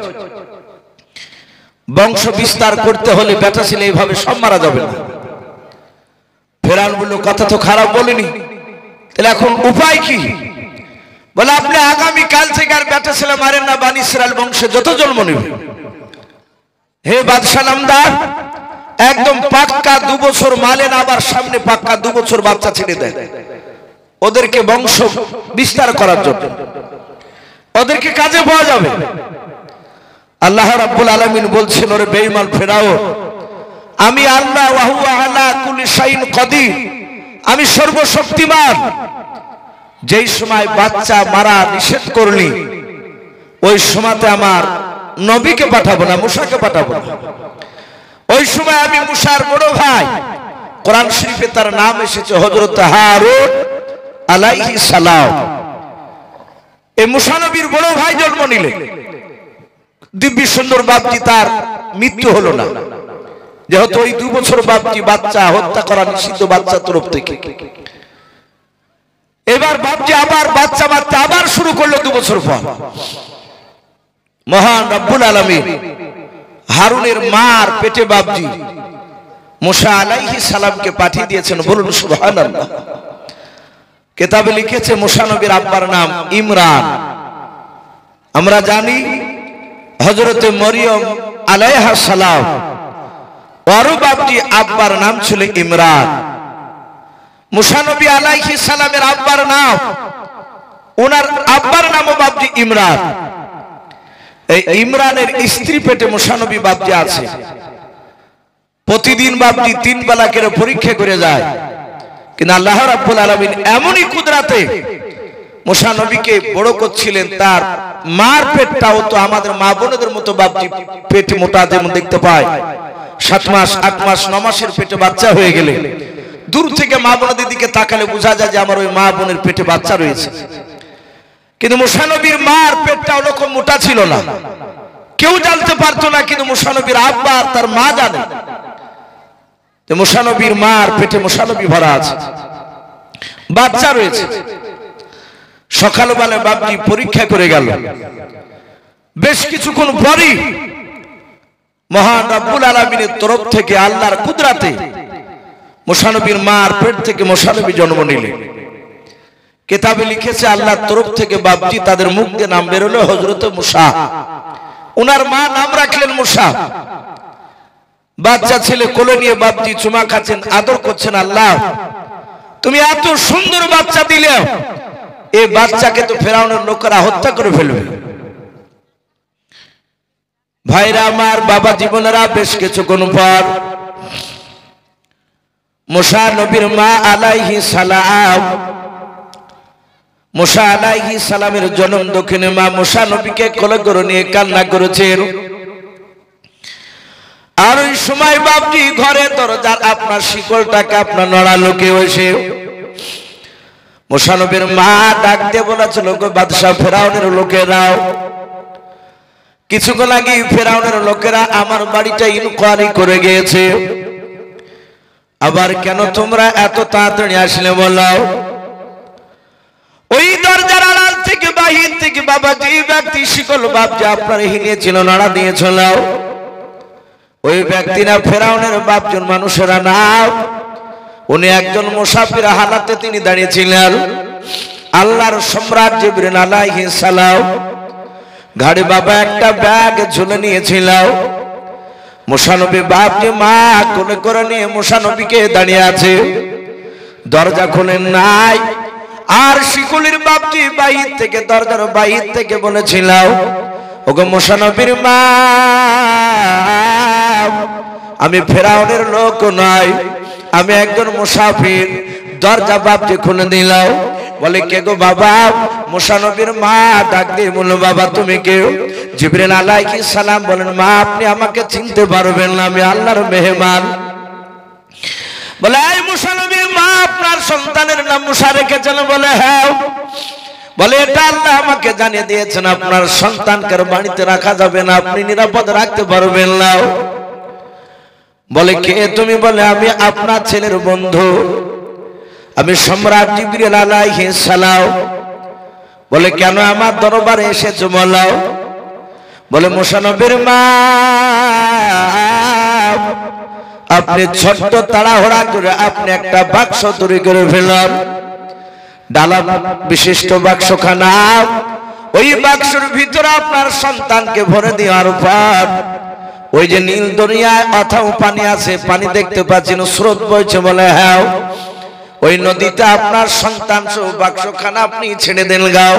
বংশ বিস্তার করতে হলে বেটা ছেলে এইভাবে সব মারা যাবে না। ফেরাউন বলল, কথা তো খারাপ বলিনি, তাহলে এখন উপায় কি? বলে, আপনি আগামী কাল থেকে আর বেটা ছেলে মারেন না, বানি ইসরাইল বংশে যত জন্ম নেবে। হে বাদশা নামদার, একদম পাক্কা 2 বছর মালেন, আবার সামনে পাক্কা 2 বছর বাচ্চা ছেড়ে দেয় ওদেরকে বংশ বিস্তার করার জন্য, ওদেরকে কাজে পাওয়া যাবে। আল্লাহ রাব্বুল আলামিন বলছেন, ওরে বেঈমান ফেরাউন, আমি আল্লাহ ওয়া হুয়া আলা কুল্লি শাইইন কাদির, আমি সর্বশক্তিমান। যেই সময় বাচ্চা মারা নিষেধ করলি, ওই সময়তে আমার নবীকে পাঠাবো না, মুসাকে পাঠাবো না। ওই সময় আমি মুসার বড় ভাই, কোরআন শরীফে তার নাম এসেছে হযরত হারুন আলাইহিস সালাম। এই মুসা নবীর বড় ভাই জন্ম নিলেন। দিব্য সুন্দর বাপজি তার মৃত্যু হলো না, যেহেতু ওই 2 বছর বাপজি বাচ্চা হত্যা করা নিষিদ্ধ বাচ্চা তরফ থেকে। এবার বাপজি আবার বাচ্চা মারতে আবার শুরু করলো 2 বছর পর। মহান রব্বুল আলামিন হারুনের মার পেটে বাপজি মুসা আলাইহিস সালামকে পাঠিয়ে দিয়েছেন। বলুন সুবহানাল্লাহ। কিতাবে লিখেছে মুসা নবীর আব্বার নাম ইমরান। আমরা জানি হযরতে মরিয়ম আলাইহাস সালাম ওর বাপজি আব্বার নাম ছিল ইমরান। মুসা নবী আলাইহিস সালামের আব্বার নাম, ওনার আব্বার নামও বাপজি ইমরান। এই ইমরানের স্ত্রী পেটে মুসা নবী বাপজি আছে। প্রতিদিন বাপজি 3 বেলা করে পরীক্ষা করে যায়, কিন্তু আল্লাহ রাব্বুল আলামিন এমনই কুদরতে মুসা নবীকে বড় করছিলেন। তার মার পেটটাও তো আমাদের মা বোনদের মতো বাপজি পেট মোটা, যেমন দেখতে পায় 7 মাস 8 মাস 9 মাসের পেটে বাচ্চা হয়ে গেলে দূর থেকে মা বোনদের দিকে তাকালে বোঝা যায় যে আমার ওই মা বোনের পেটে বাচ্চা রয়েছে। কিন্তু মুসা নবীর মার পেটটা ওরকম মোটা ছিল না, কেউ জানতে পারতো না, কিন্তু মুসা নবীর আব্বা আর তার মা জানে যে মুসা নবীর মার পেটে মুসা নবী ভরা আছে, বাচ্চা রয়েছে। সকালবেলা বাপজি পরীক্ষা করে গেল। বেশ কিছুক্ষণ পরই মহান রব্বুল আলামিনের তরফ থেকে আল্লাহর কুদরতে মুসা নবীর মার পেট থেকে মুসা নবী জন্ম নিলেন। কিতাবে লিখেছে আল্লাহর তরফ থেকে বাপজি তাদের মুখ দিয়ে নাম বেরোলো হযরত মুসা। ওনার মা নাম রাখলেন মুসা। বাচ্চা ছেলে কোলে নিয়ে বাপজি চুমা খাচ্ছেন, আদর করছেন। আল্লাহ, তুমি এত সুন্দর বাচ্চা দিলে, এই বাচ্চাকে তো ফেরাউনের লোকেরা হত্যা করে ফেলবে। ভাইরা আমার, বাবা জীবনেরা, বেশ কিছুক্ষণ পর মুসা নবীর মা আলাইহিস সালাম, মুসা আলাইহিস সালামের জন্ম দক্ষিণে মা মুসা নবীকে কোলে করে নিয়ে কান্না করেছেন। আর ওই সময় বাপজি ঘরে দরজার আপনার শিকলটাকে আপনার নড়ালো কেউ এসে। মুসা নবীর মা ডাক দিয়ে বলেছিল, গো বাদশা ফেরাউনের লোকেরাও, কিছুক্ষণ আগে ফেরাউনের লোকেরা আমার বাড়িটা ইনকোয়ারি করে গিয়েছে, আবার কেন তোমরা এত তাড়াতাড়ি আসলে বলাও? ওই দরজার আড়াল থেকে বাহির থেকে বাবা যে ব্যক্তি শিকল বাপজি আপনার হিনিয়েছিল, নাড়া দিয়েছিল, ওই ব্যক্তিরা ফেরাউনের বাপজন মানুষেরা না, উনি একজন মুসাফির হালাতে তিনি দাঁড়িয়েছিলেন। আল্লাহর সম্রাট জিবরিল আলাইহিস সালাম ঘাড়ে বাবা একটা ব্যাগ ঝুলে নিয়েছিল। মুসা নবী বাপজি মা কোলে করে নিয়ে মুসা নবীকে দাঁড়িয়ে আছে, দরজা খোলেন নাই। আর শিকলের বাপজি বাহির থেকে, দরজার বাহির থেকে বলেছিল, ওগো মুসা নবীর মা, আমি ফেরাউনের লোক নয়, আমি একজন মুসাফির। দরজা বাপজি খুলে দিল। বলে, কে গো বাবা? মুসা নবীর মা ডাক দিয়ে বলল, বাবা তুমি কেউ? জিবরিল আলাইহিস সালাম বলেন, মা আপনি আমাকে চিনতে পারবেন না, আমি আল্লাহর মেহমান। বলে, এই মুসা নবী, মা আপনার সন্তানের নাম মুসা রেখেছেন? বলে, হ্যাঁ। বলে, এটা আল্লাহ আমাকে জানিয়ে দিয়েছেন আপনার সন্তানকে বাড়িতে রাখা যাবে না, আপনি নিরাপদ রাখতে পারবেন না। বলে, কে তুমি? বলে, আমি আপনার ছেলের বন্ধু, আমি সম্রাট জিবরিল আলাইহিস সালাম। বলে, কেন আমার দরবারে এসেছো বলো? বলে, মুসা নবীর মা আপনি ছোট্ট তাড়াহুড়া করে আপনি একটা বাক্স তৈরি করে ফেললেন, ডালা বিশিষ্ট বাক্সখানা। ওই বাক্সের ভিতরে আপনার সন্তানকে ভরে দেওয়ার পর ওই যে নীল দরিয়ায় অথাও পানি আছে, পানি দেখতে পাচ্ছেন, স্রোত বইছে। বলে, হ্যাঁ। ওই নদীতে আপনার সন্তান সহ বাক্সখানা আপনি ছেড়ে দেন গাও।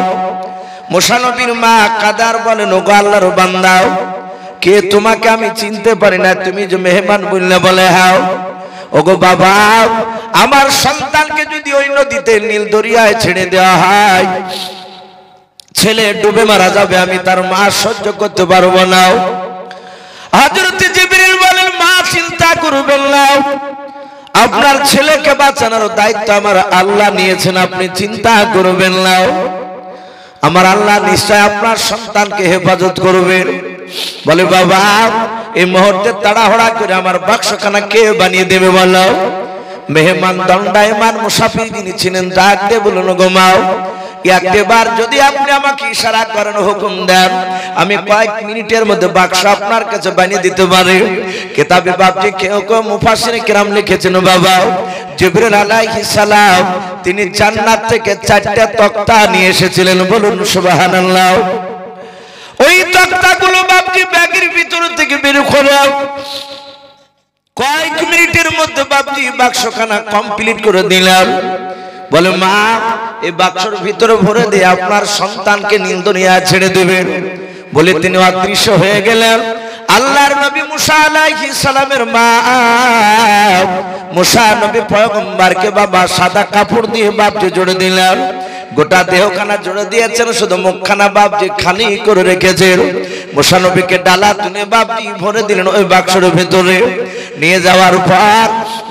মুসা নবীর মা কাদার বলেন, ওগো আল্লাহর বান্দা, কে তোমাকে আমি চিনতে পারি না, তুমি যে মেহমান বললে? বলে, হ্যাঁ। ওগো বাবা, আমার সন্তানকে যদি ওই নদীতে নীল দরিয়ায় ছেড়ে দেওয়া হয়, ছেলে ডুবে মারা যাবে, আমি তার মা সহ্য করতে পারবো না। হযরত জিবরিল বলেন, মা চিন্তা করবেন না, আপনার ছেলেকে বাঁচানোর দায়িত্ব আমার আল্লাহ নিয়েছেন, আপনি চিন্তা করবেন না, আমার আল্লাহ নিশ্চয় আপনার সন্তানকে হেফাজত করবেন। বলে, বাবা এই মুহূর্তে তাড়াহুড়া করে আমার বাক্সখানা কে বানিয়ে দেবে বলো? মেহমান দণ্ডায়মান মুসাফির যিনি ছিলেন ডাক দিয়ে বলুন, গো মা একবার যদি আপনি আমাকে ইশারা করেন, হুকুম দেন, আমি কয়েক মিনিটের মধ্যে বাক্স আপনার কাছে বানিয়ে দিতে পারি। কিতাবে বাপজি কেউ কেউ মুফাসসির কিরাম লিখেছেন, বাবা জিবরিল আলাইহিস সালাম তিনি জান্নাত থেকে 4টা তক্তা নিয়ে এসেছিলেন। বলুন সুবহানাল্লাহ। ওই তক্তাগুলো বাপজি ব্যাগের ভিতর থেকে বের করে কয়েক মিনিটের মধ্যে বাপজি বাক্সখানা কমপ্লিট করে দিলাম। বলে, মা এই বাক্সের ভিতরে ভরে দিয়ে আপনার সন্তানকে নীল দুনিয়া ছেড়ে দেবেন। বলে তিনি অদৃশ্য হয়ে গেলেন। আল্লাহর নবী মুসা আলাইহিস সালামের মা মুসা নবী পয়গম্বরকে বাবা সাদা কাপড় দিয়ে বাপজি জড়ে দিলেন। গোটা দেহখানা জড়ে দিয়েছেন, শুধু মুখখানা বাপজি খালি করে রেখেছেন। মুসা নবীকে ডালা তুলে বাপজি ভরে দিলেন ওই বাক্সের ভেতরে। নিয়ে যাওয়ার পর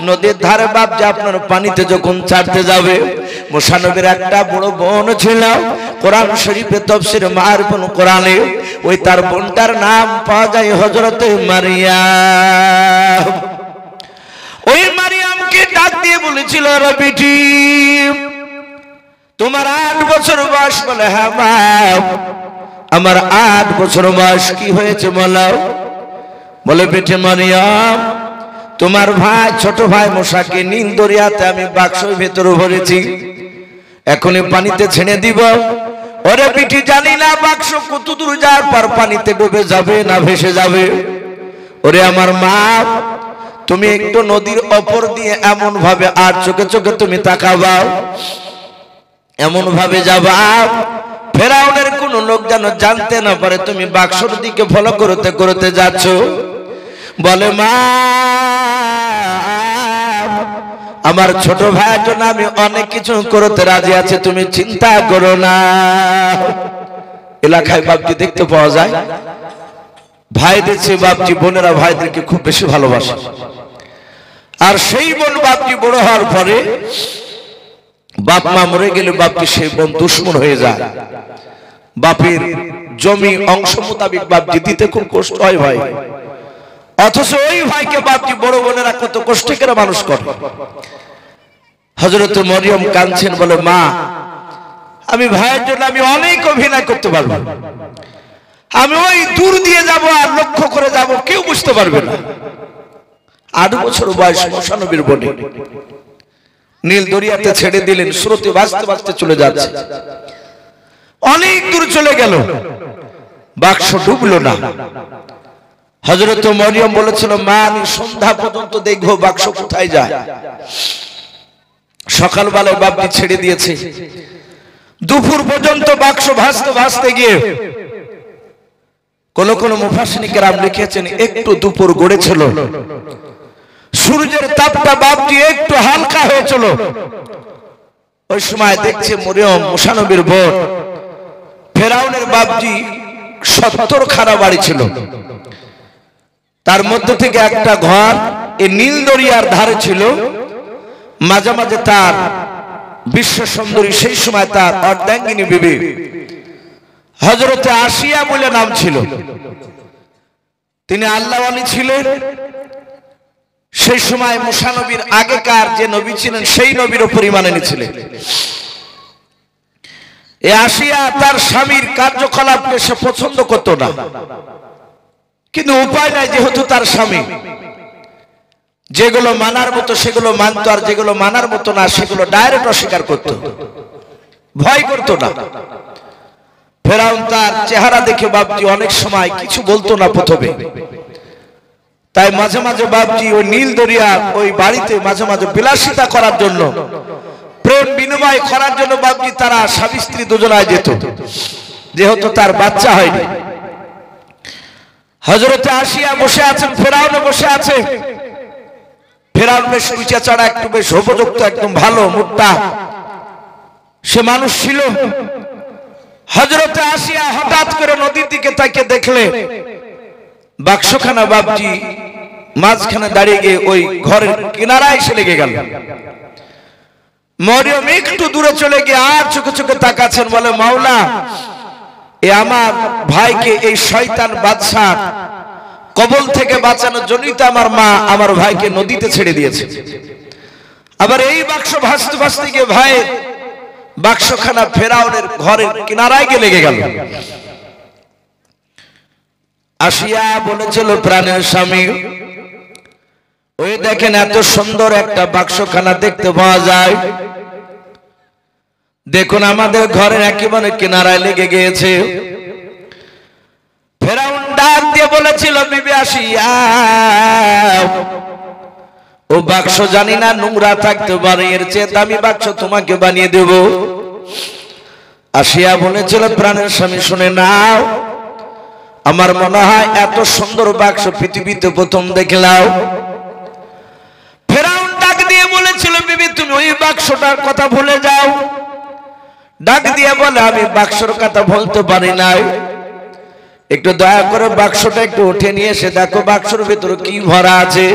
নদীর ধারে বাপজি আপনার পানিতে যখন ছাড়তে যাবে, মুসা নবীর একটা বড় বোন ছিল, কোরআন শরীফে তাফসীর মারিফুল কোরআনে ওই তার বোনটার নাম পাওয়া যায় হযরত মারিয়াম। ওই মারিয়ামকে ডাক দিয়ে বলেছিল, রে বেটি তোমার 8 বছর বয়স? বলে, হ্যাঁ মা আমার 8 বছর বয়স। কি হয়েছে বলো? বলে, বেটি মারিয়াম তোমার ভাই ছোট ভাই মুসাকে নীল দরিয়াতে আমি বাক্সের ভেতরে ভরেছি, এখনই পানিতে ছেড়ে দিব। ওরে বেটি জানি না বাক্স কত দূর যাওয়ার পর পানিতে ডুবে যাবে না ভেসে যাবে। ওরে আমার মা তুমি একটু নদীর ওপর দিয়ে এমন ভাবে আর চোখে চোখে তুমি তাকাবা, এমন ভাবে যাবা ফেরাউনের কোন লোক যেন জানতে না পারে তুমি বাক্সর দিকে ফলো করতে করতে যাচ্ছ। বলে, মা আমার ছোট ভাইয়ের জন্য আমি অনেক কিছু করতে রাজি আছি, তুমি চিন্তা করো না। এলাকায় বাপজি দেখতে পাওয়া যায় ভাইদের চেয়ে বাপজি বোনেরা ভাইদেরকে খুব বেশি ভালোবাসে। আর সেই বোন বাপজি বড় হওয়ার পরে বাপ মা মরে গেলে বাপজি সেই বোন দুশ্মন হয়ে যায়। বাপের জমি অংশ মোতাবেক বাপজি দিতে খুব কষ্ট হয় ভাই, অথচ ওই ভাইকে বাপজি বড় বোনেরা কত কষ্ট করে মানুষ করে। হযরত মরিয়ম কাঁদছেন, বলে, মা আমি ভাইয়ের জন্য আমি অনেক অভিনয় করতে পারবো, আমি ওই দূর দিয়ে যাব আর লক্ষ্য করে যাব, কেউ বুঝতে পারবে না। 8 বছর বয়স মুসা নবীর বোনে নীল দরিয়াতে ছেড়ে দিলেন, স্রোতে ভাসতে ভাসতে চলে যাচ্ছে, অনেক দূর চলে গেল, বাক্স ডুবলো না। হযরত মরিয়ম বলেছিল, মা আমি সন্ধ্যা পর্যন্ত দেখবো বাক্স কোথায় যায়। সকালবেলায় বাপজি ছেড়ে দিয়েছে, দুপুর পর্যন্ত বাক্স ভাসতে ভাসতে গিয়ে কোন কোন মুফাসসির কেরাম লিখেছেন একটু দুপুর গড়েছিল, সূর্যের তাপটা বাপজি একটু হালকা হয়েছিল। ওই সময় দেখছে মরিয়ম মুসা নবীর বোন ফেরাউনের বাপজি 70 খানা বাড়ি ছিল। তার মধ্যে থেকে একটা ঘর এই নীল দরিয়ার ধারে ছিল। মাঝে মাঝে তার বিশ্ব সুন্দরী, সেই সময় তার অর্ধাঙ্গিনী বিবি হযরতে আসিয়া বলে নাম ছিল। তিনি আল্লাহওয়ালি ছিলেন। সেই সময় মুসা নবীর আগেকার যে নবী ছিলেন সেই নবীরও পরিমাণ এনেছিলেন। এ আসিয়া তার স্বামীর কার্যকলাপকে সে পছন্দ করত না, কিন্তু উপায় নাই, যেহেতু তার স্বামী। যেগুলো মানার মতো সেগুলো মানত, আর যেগুলো মানার মতো না সেগুলো ডাইরেক্ট অস্বীকার করত, ভয় করত না। ফেরাউন তার চেহারা দেখে বাপজি অনেক সময় কিছু বলতো না প্রথমে। তাই মাঝে মাঝে বাপজি ওই নীল দরিয়া ওই বাড়িতে মাঝে মাঝে বিলাসিতা করার জন্য, প্রেম বিনিময় করার জন্য বাপজি তারা স্বামী স্ত্রী দুজনায় যেত, যেহেতু তার বাচ্চা হয়নি। হযরতে আসিয়া বসে আছেন, ফেরাউন বসে আছে। ফেরাউন বেশ উঁচা চড়া, একটু বেশ উপযুক্ত, একদম ভালো মোটা সে মানুষ ছিল। হযরতে আসিয়া হঠাৎ করে নদীর দিকে তাকিয়ে দেখলে বাক্সখানা বাপজি মাঝখানে দাঁড়িয়ে গিয়ে ওই ঘরের কিনারায় এসে লেগে গেল। মরিয়ম একটু দূরে চলে গিয়ে আর চোখে চোখে তাকাচ্ছেন, বলে মাওলা, এ আমার ভাইকে এই শয়তান বাদশা কবল থেকে বাঁচানোর জন্যই তো আমার মা আমার ভাইকে নদীতে ছেড়ে দিয়েছে। আবার এই বাক্স ভাসতে ভাসতে গিয়ে ভাইয়ের বাক্সখানা ফেরাউনের ঘরের কিনারায় গিয়ে লেগে গেল। আসিয়া বলেছিল, প্রাণের স্বামী, ওই দেখেন এত সুন্দর একটা বাক্সখানা দেখতে পাওয়া যায়, দেখুন আমাদের ঘরের একেবারে কিনারায় লেগে গিয়েছে। ফেরাউন ডাক দিয়ে বলেছিল, বিবি আসিয়া, ও বাক্স জানি না নোংরা থাকতে পারে, এর চেয়ে দামি বাক্স তোমাকে বানিয়ে দেব। আসিয়া বলেছিল, প্রাণের স্বামী শুনে নাও, আমার মনে হয় এত সুন্দর বাক্স পৃথিবীতে প্রথম দেখলাম। ফেরাউন ডাক দিয়ে বলেছিল, বিবি তুমি ওই বাক্সটার কথা ভুলে যাও। ডাক দিয়ে বলে, আমি বাক্সর কথা বলতে পারি নাই, একটু দয়া করে বাক্সটা একটু উঠে নিয়ে এসে দেখো বাক্সর ভিতরে কি ভরা আছে।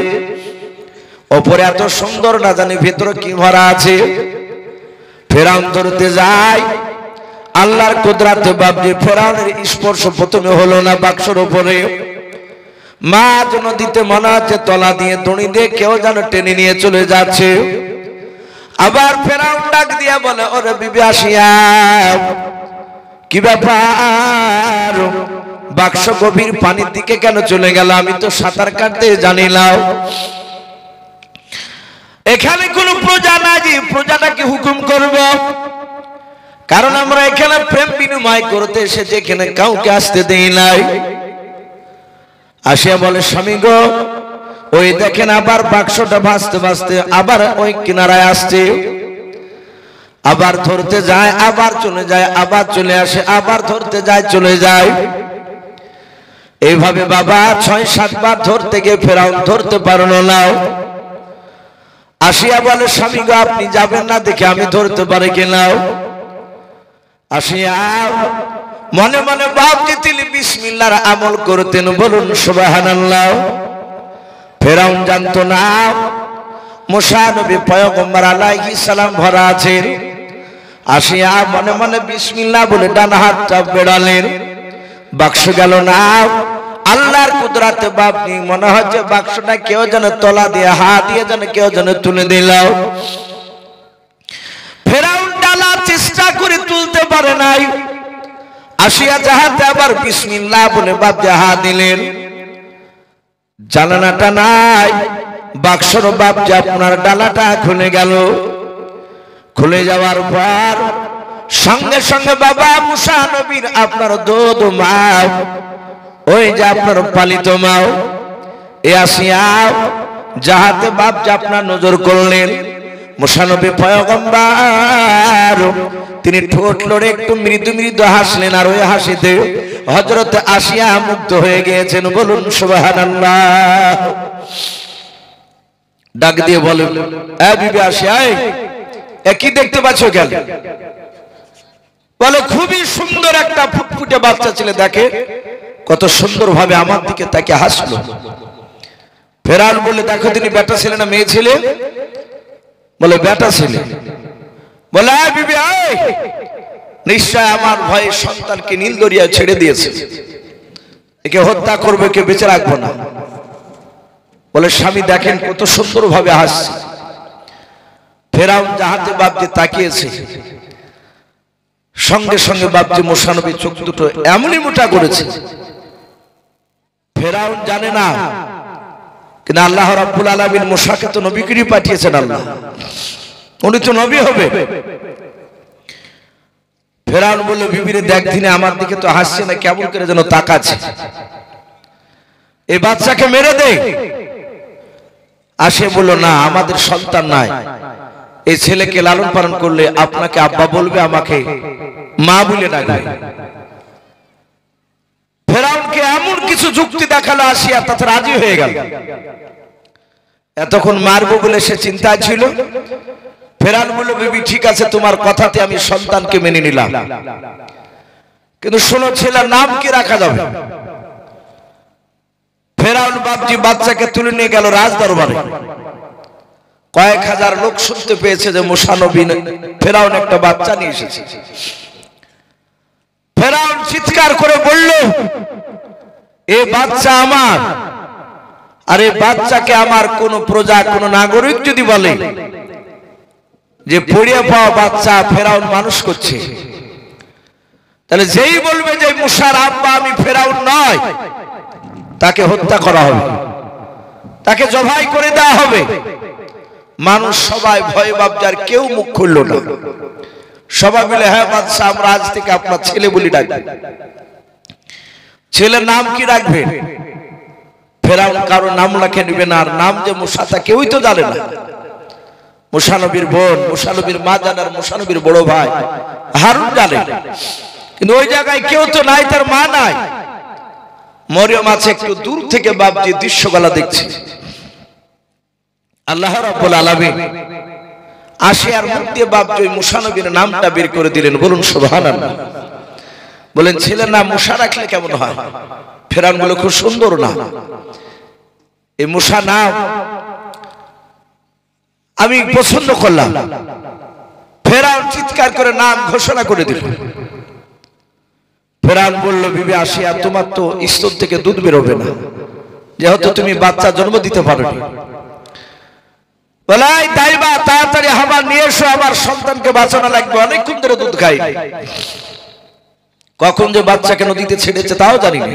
ওপরে এত সুন্দর, না জানি ভিতরে কি ভরা আছে। ফেরাউন ধরতে যায়, আল্লাহর কুদরতে বাপজি ফেরাউনের স্পর্শ প্রথমে হলো না বাক্সর উপরে। মাঝ নদীতে মনে হচ্ছে তলা দিয়ে দড়ি দিয়ে কেউ যেন টেনে নিয়ে চলে যাচ্ছে। আবার ফেরাউন ডাক দিয়া বলে, ওরে বিবি আসিয়া, কি ব্যাপার, বাক্স গভীর পানির দিকে কেন চলে গেল? আমি তো সাঁতার কাটতে জানিলাম। এখানে কোন প্রজা নাই যে প্রজাটাকে হুকুম করব, কারণ আমরা এখানে প্রেম বিনিময় করতে এসেছি, এখানে কাউকে আসতে দেই নাই। আসিয়া বলে, স্বামী গো, ওই দেখেন আবার বাক্সটা ভাসতে ভাসতে আবার ওই কিনারায় আসছে। আবার ধরতে যায়, আবার চলে যায়, আবার চলে আসে, আবার ধরতে যায়, চলে যায়। এইভাবে বাবা ৬-৭ বার ধরতে গিয়ে ফেরাউন ধরতে পারলো না। আসিয়া বলে, স্বামী গো, আপনি যাবেন না দেখে আমি ধরতে পারি কিনা। আসিয়া মনে মনে ভাবতে তিনি বিসমিল্লাহর আমল করতেন, বলুন সুবহানাল্লাহ। ফেরাউন জানতো না মুসা নবী পয়গম্বর আলাইহিস সালাম ভরা আছেন। আসিয়া মনে মনে বিসমিল্লাহ বলে ডান হাতটা বেড়ালেন, বাক্স গেল না। আল্লাহর কুদরতে বাপনি মনে হচ্ছে বাক্সটা কেউ যেন তলা দিয়ে হাত দিয়ে যেন কেউ যেন তুলে দিল। ফেরাউন ডালা চেষ্টা করে তুলতে পারে নাই। আসিয়া যাহাতে আবার বিসমিল্লাহ বলে বাপ যাহা দিলেন, জানালাটা নাই, বাক্সর বাপ যে আপনার ডালাটা খুলে গেল। খুলে যাওয়ার পর সঙ্গে সঙ্গে বাবা মুসা নবীর আপনার দুধ মা, ওই যে আপনার পালিত মাও, এ আসিয়া যাহাতে বাপ যে আপনার নজর করলেন। মুসা নবী পয়গম্বর তিনি ঠোঁট লড়ে একটু মৃদু মৃদু হাসলেন, আর ওই হাসিতে হযরত আসিয়া মুগ্ধ হয়ে গিয়েছেন, বলুন সুবহানাল্লাহ। ডাক দিয়ে বলেন, এ বিবি আসিয়া, কি দেখতে পাচ্ছ কেন? বলে খুবই সুন্দর একটা ফুটফুটে বাচ্চা ছেলে, দেখে কত সুন্দর ভাবে আমার দিকে তাকে হাসলো। ফেরাউন বলে, দেখো তিনি বেটা ছেলে না মেয়ে ছেলে? বলে বেটা ছেলে। বলে বিবি আয়, নিশ্চয় আমার ভয়ে সন্তানকে নীল দরিয়া ছেড়ে দিয়েছে, একে হত্যা করবে, কে বেঁচে রাখবো না। বলে স্বামী দেখেন কত সুন্দর ভাবে হাসছে। ফেরাউন জাহাজে বাপজি তাকিয়েছে, সঙ্গে সঙ্গে বাপজি মূসা নবীর চোখ দুটো এমনই মোটা করেছে, ফেরাউন জানে না, কিন্তু আল্লাহ রাব্বুল আলামিন মূসাকে তো নবীগিরি পাঠিয়েছেন, আল্লাহ উনি তো নবী হবে। ফেরাউন বলল, বিবিরে দেখ দিনে আমার দিকে তো হাসছে না, কেমন করে যেন তাকাচ্ছে, এই বাচ্চাকে মেরে দে। আসে বলল, না আমাদের সন্তান নাই, এই ছেলেকে লালন পালন করলে আপনাকে আব্বা বলবে, আমাকে মা বলে ডাকবে। ফেরাউনকে এমন কিছু যুক্তি দেখালো আসিয়া, তাতে রাজি হয়ে গেল। এতক্ষণ মারবো বলে সে চিন্তায় ছিল। ফেরাউন বলল, বিবি ঠিক আছে, তোমার কথাতে আমি সন্তানকে মেনে নিলাম, কিন্তু শোনো ছেলের নাম কি রাখা যাবে? ফেরাউন বাপজি বাচ্চাকে তুলে নিয়ে গেল রাজ দরবারে। কয়েক হাজার লোক শুনতে পেয়েছে যে মূসা নবী ফেরাউন একটা বাচ্চা নিয়ে এসেছে। ফেরাউন চিৎকার করে বলল, এ বাচ্চা আমার, আর এই বাচ্চাকে আমার কোন প্রজা, কোন নাগরিক যদি বলে যে পড়িয়ে পাওয়া বাচ্চা ফেরাউন মানুষ করছে, তাহলে যেই বলবে যে মূসার আব্বা আমি ফেরাউন নয়, তাকে হত্যা করা হবে, তাকে জবাই করে দেওয়া হবে। মানুষ সবাই ভয় বাপজার, কেউ মুখ খুলল না। সবাই মিলে, হ্যাঁ বাদশা, আমরা আজ থেকে আপনার ছেলে বলি ডাকবে। ছেলের নাম কি রাখবে? ফেরাউন কারো নাম রাখে নিবে না, আর নাম যে মূসা তা কেউই তো জানে না। মূসা নবীর বোন, মূসা নবীর মা জানে, আর মূসা নবীর বড় ভাই হারুন জানে, কিন্তু ওই জায়গায় কেউ তো নাই, তার মা নাই। মরিয়ম আছে একটু দূর থেকে বাপজি দৃশ্যকলা দেখছে। আল্লাহ রাব্বুল আলামিন আসে আর মুখ দিয়ে বাপজি মূসা নবীর নামটা বের করে দিলেন। বলুন সুবহানাল্লাহ। বলেন ছেলের নাম মূসা রাখলে কেমন হয়? ফেরাউন বলে, খুব সুন্দর না, এই মূসা নাম আমি পছন্দ করলাম। ফেরাউন চিৎকার করে নাম ঘোষণা করে দিল। ফেরাউন বলল, বিবি আসিয়া, তোমার তো স্তন থেকে দুধ বেরোবে না, যেহেতু তুমি বাচ্চা জন্ম দিতে পারোনি। বলাই দাইবা, তাড়াতাড়ি খাবার নিয়ে এসো, আমার সন্তানকে বাঁচানো লাগবে, অনেকক্ষণ ধরে দুধ খাই, কখন যে বাচ্চাকে নদীতে ছেড়েছে তাও জানি না।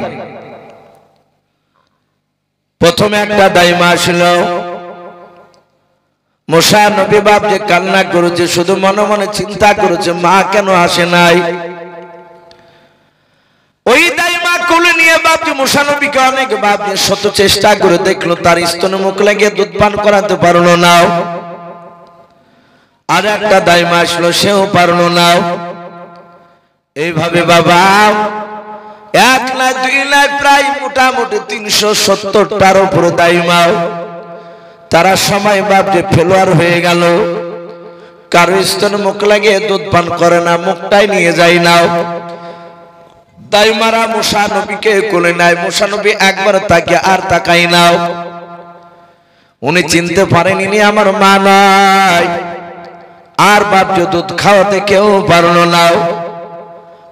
প্রথমে একটা দাইমা আসলো। মূসা নবী বাপ যে কান্না করেছে, শুধু মনে মনে চিন্তা করেছে মা কেন আসে নাই। ওই দাইমা কোলে নিয়ে বাপজি মূসা নবীকে অনেক বাপজি শত চেষ্টা করে দেখলো, তার স্তনে মুখ লাগিয়ে দুধ পান করাতে পারলো না। আর একটা দাইমা আসলো, সেও পারলো না। এইভাবে বাবা এক না দুই না প্রায় মোটামুটি 370টার উপরে দাইমা, তারা সময় বাপজি ফেলোয়ার হয়ে গেল। কারো স্তনে মুখ লাগিয়ে দুধ পান করে না, মুখটাই নিয়ে যায় না। দাইমারা মূসা নবীকে কোলে নাই। মূসা নবী একবার তাকিয়ে আর তাকাই নাও। উনি চিনতে পারেনি আমার মা নাই, আর বাপ যে দুধ খাওয়াতে কেউ পারল না।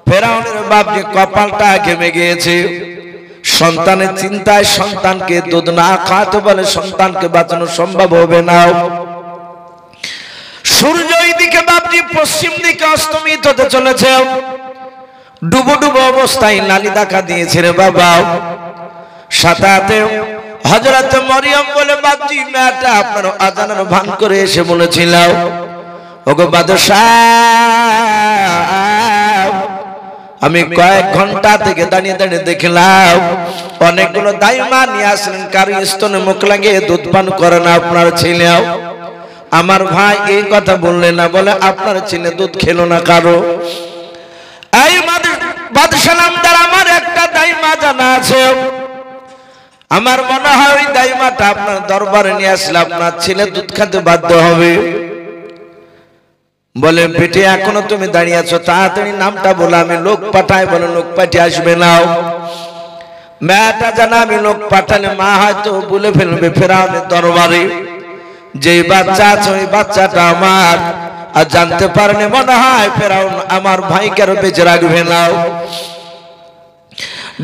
ফেরাউনের বাপ যে কপালটা ঘেমে গিয়েছে, সন্তানের চিন্তায় সন্তানকে দুধ না খাওয়াতে বলে সন্তানকে বাঁচানো সম্ভব হবে না। সূর্য এই দিকে বাপজি পশ্চিম দিকে অস্তমিত হতে চলেছে। ডুবো ডুবো অবস্থায় লালি দেখা দিয়েছে রে বাবা। সাথে হযরত মরিয়ম বলে, বাপজি মেয়েটা আপনার আজানের ভান করে এসে বলেছিল, ওগো বাদশাহ, আমি কয়েক ঘন্টা থেকে দাঁড়িয়ে দাঁড়িয়ে দেখলাম অনেকগুলো দাইমা নিয়ে আসলেন, কারো স্তনে মুখ লাগিয়ে দুধ পান করে না আপনার ছেলেও। আমার ভাই এই কথা বললেন না, বলে আপনার ছেলে দুধ খেলো না কারো। এই বাদশাহ নামদার আমার একটা দাইমা জানা আছে, আমার মনে হয় ওই দাইমাটা আপনার দরবারে নিয়ে আসলে আপনার ছেলে দুধ খেতে বাধ্য হবে। বলে বেটে এখনো তুমি দাঁড়িয়ে আছো, তাড়াতাড়ি নামটা বলে আমি লোক পাঠাই। বলে লোক পাঠিয়ে আসবে নাও। মেয়েটা জানা আমি লোক পাঠালে মা হয়তো বলে ফেলবে ফেরাউনের দরবারে যে বাচ্চা আছে ওই বাচ্চাটা আমার, আর জানতে পারেনি মনে হয় ফেরাউন আমার ভাইকে আরো বেঁচে রাখবে নাও।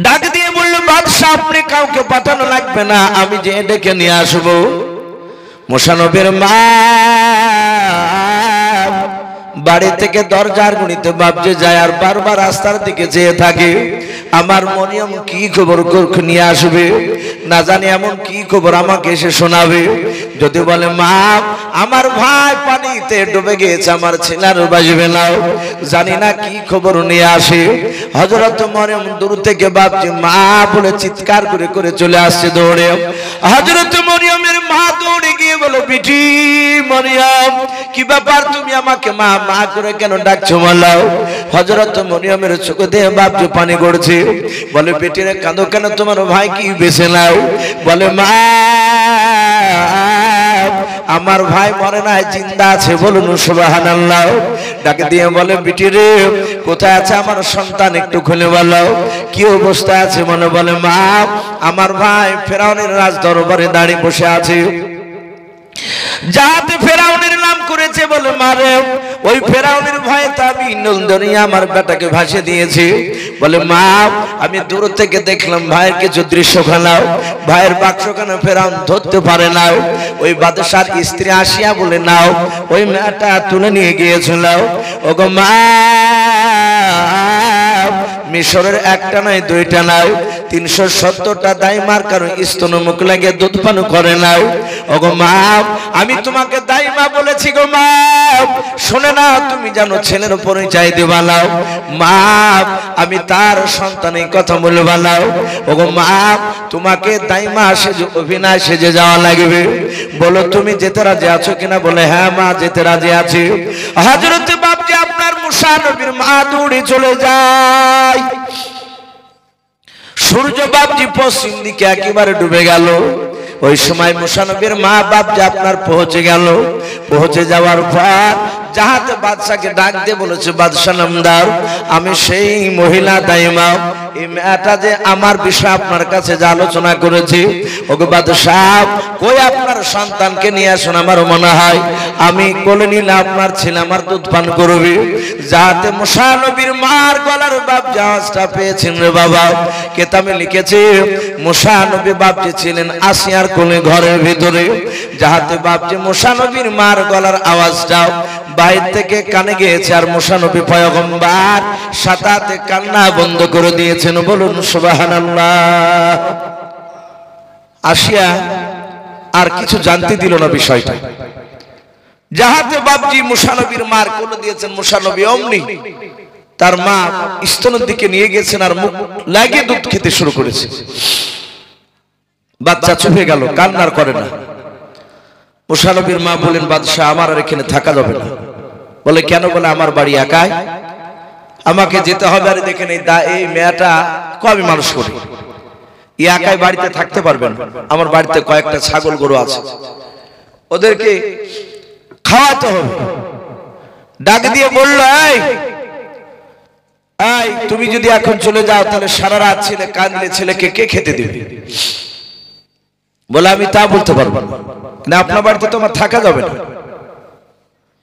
ডাক দিয়ে বললো বাদশা আপনি কাউকে পাঠানো লাগবে না, আমি যে ডেকে নিয়ে আসবো। মুসা নবীর মা বাড়ি থেকে দরজার গুনিতে বাপজে যায় আর বারবার রাস্তার দিকে যেয়ে থাকে আমার মরিয়ম কি খবর নিয়ে আসবে, না জানি এমন কি খবর আমাকে এসে শোনাবে। যদি বলে মা আমার ভাই পানিতে ডুবে গিয়েছে, আমার ছেলের বাজবে নাও, জানি না কি খবর নিয়ে আসে। হযরত মরিয়ম দূর থেকে বাপজি মা বলে চিৎকার করে করে চলে আসছে দৌড়ে। হযরত মরিয়মের মা দৌড়ে গিয়ে বলে বিটি মরিয়ম কি ব্যাপার, তুমি আমাকে মা মা করে কেন ডাকছো মালাও? হযরত মরিয়মের চোখ দিয়ে বাপজি পানি গড়ছে। বলে বেটিরে কাঁদো কেন, তোমার ভাই কি বেঁচে নাও? বলে মা আমার ভাই মরে নাই, জিন্দা আছে, বলুন সুবহানাল্লাহ। ডাকে দিয়ে বলে বিটিরে কোথায় আছে আমার সন্তান, একটু খুলে বলো কি অবস্থা আছে? মনে বলে মা আমার ভাই ফেরাউনের রাজ দরবারে দাঁড়িয়ে বসে আছে, যাতে ফেরাউনের নাম করেছে। বলে মারে ওই ফেরাউনের ভয়ে তো আমি নলদরিয়া আমার বেটাকে ভাসিয়ে দিয়েছি। বলে মা আমি দূর থেকে দেখলাম ভাইয়ের কিছু দৃশ্য খানাও, ভাইয়ের বাক্সখানা ফেরাউন ধরতে পারে না। ওই বাদশার স্ত্রী আসিয়া বলে নাও ওই মেয়েটা তুলে নিয়ে গিয়েছিল। ওগো মা মিশরের একটা নয় দুইটা নয় 370টা দাইমার কারণ স্তন মুখ লাগে দুধ পান করে নাও। ওগো মা আমি তোমাকে দাইমা বলেছি গো মা, শোনে না তুমি জানো ছেলের পরিচয় দেবা নাও। মা আমি তার সন্তানের কথা বলবা নাও। ওগো মা তোমাকে দাইমা সেজে অভিনয় সেজে যাওয়া লাগবে, বলো তুমি যেতে রাজি আছো কিনা? বলে হ্যাঁ মা যেতে রাজি আছি। হযরত বাপজি আপনার মুসা নবীর মা দৌড়ে চলে যায়। সূর্য বাপজি পশ্চিম দিকে একেবারে ডুবে গেল। ওই সময় মুসা নবীর মা বাপজি আপনার পৌঁছে গেল। পৌঁছে যাওয়ার পর জাহাতে বাদশাকে ডাক দিয়ে বলেছে বাদশা নামদার আমি সেই মহিলা দাইমা, এই মেয়েটা যে আমার বিষয়ে আপনার কাছে যে আলোচনা করেছি। ওকে বাদশাহ কই আপনার সন্তানকে নিয়ে আসুন, আমার মনে হয় আমি কোলে নিলে আপনার ছেলে আমার দুধ পান করবে। যাতে মুসা নবীর মার গলার বাপ জাহাজটা পেয়েছেন রে বাবা, কেতাবে লিখেছে মুসা নবী বাপজি ছিলেন আসিয়ার কোলে ঘরের ভিতরে। যাহাতে বাপজি মুসা নবীর মার গলার আওয়াজটা বাইরে থেকে কানে গিয়েছে আর মুসা নবী পয়গম্বর সাথে কান্না বন্ধ করে দিয়েছেন, বলুন সুবহানাল্লাহ। আসিয়া আর কিছু জানতে দিল না বিষয়টা। যাহাতে বাপজি মুসা নবীর মার কোলে দিয়েছেন, মুসা নবী অমনি তার মা স্তনের দিকে নিয়ে গেছেন আর মুখ লাগিয়ে দুধ খেতে শুরু করেছে। বাচ্চা চুপে গেল, কান্নার করে না। মুসা নবীর মা বলেন বাদশাহ আমার আর এখানে থাকা যাবে না। বলে কেন? বলে আমার বাড়ি একাই, আমাকে যেতে হবে। আর দেখেন এই মেয়েটা আমি মানুষ করি, একাই বাড়িতে থাকতে পারবেন। আমার বাড়িতে কয়েকটা ছাগল গরু আছে, ওদেরকে খাওয়াতে হবে। ডাক দিয়ে বলল এই তুমি যদি এখন চলে যাও তাহলে সারা রাত ছেলে কাঁদলে ছেলেকে কে খেতে দেবে? বলে আমি তা বলতে পারবো না, আপনার বাড়িতে তোমার থাকা যাবে না।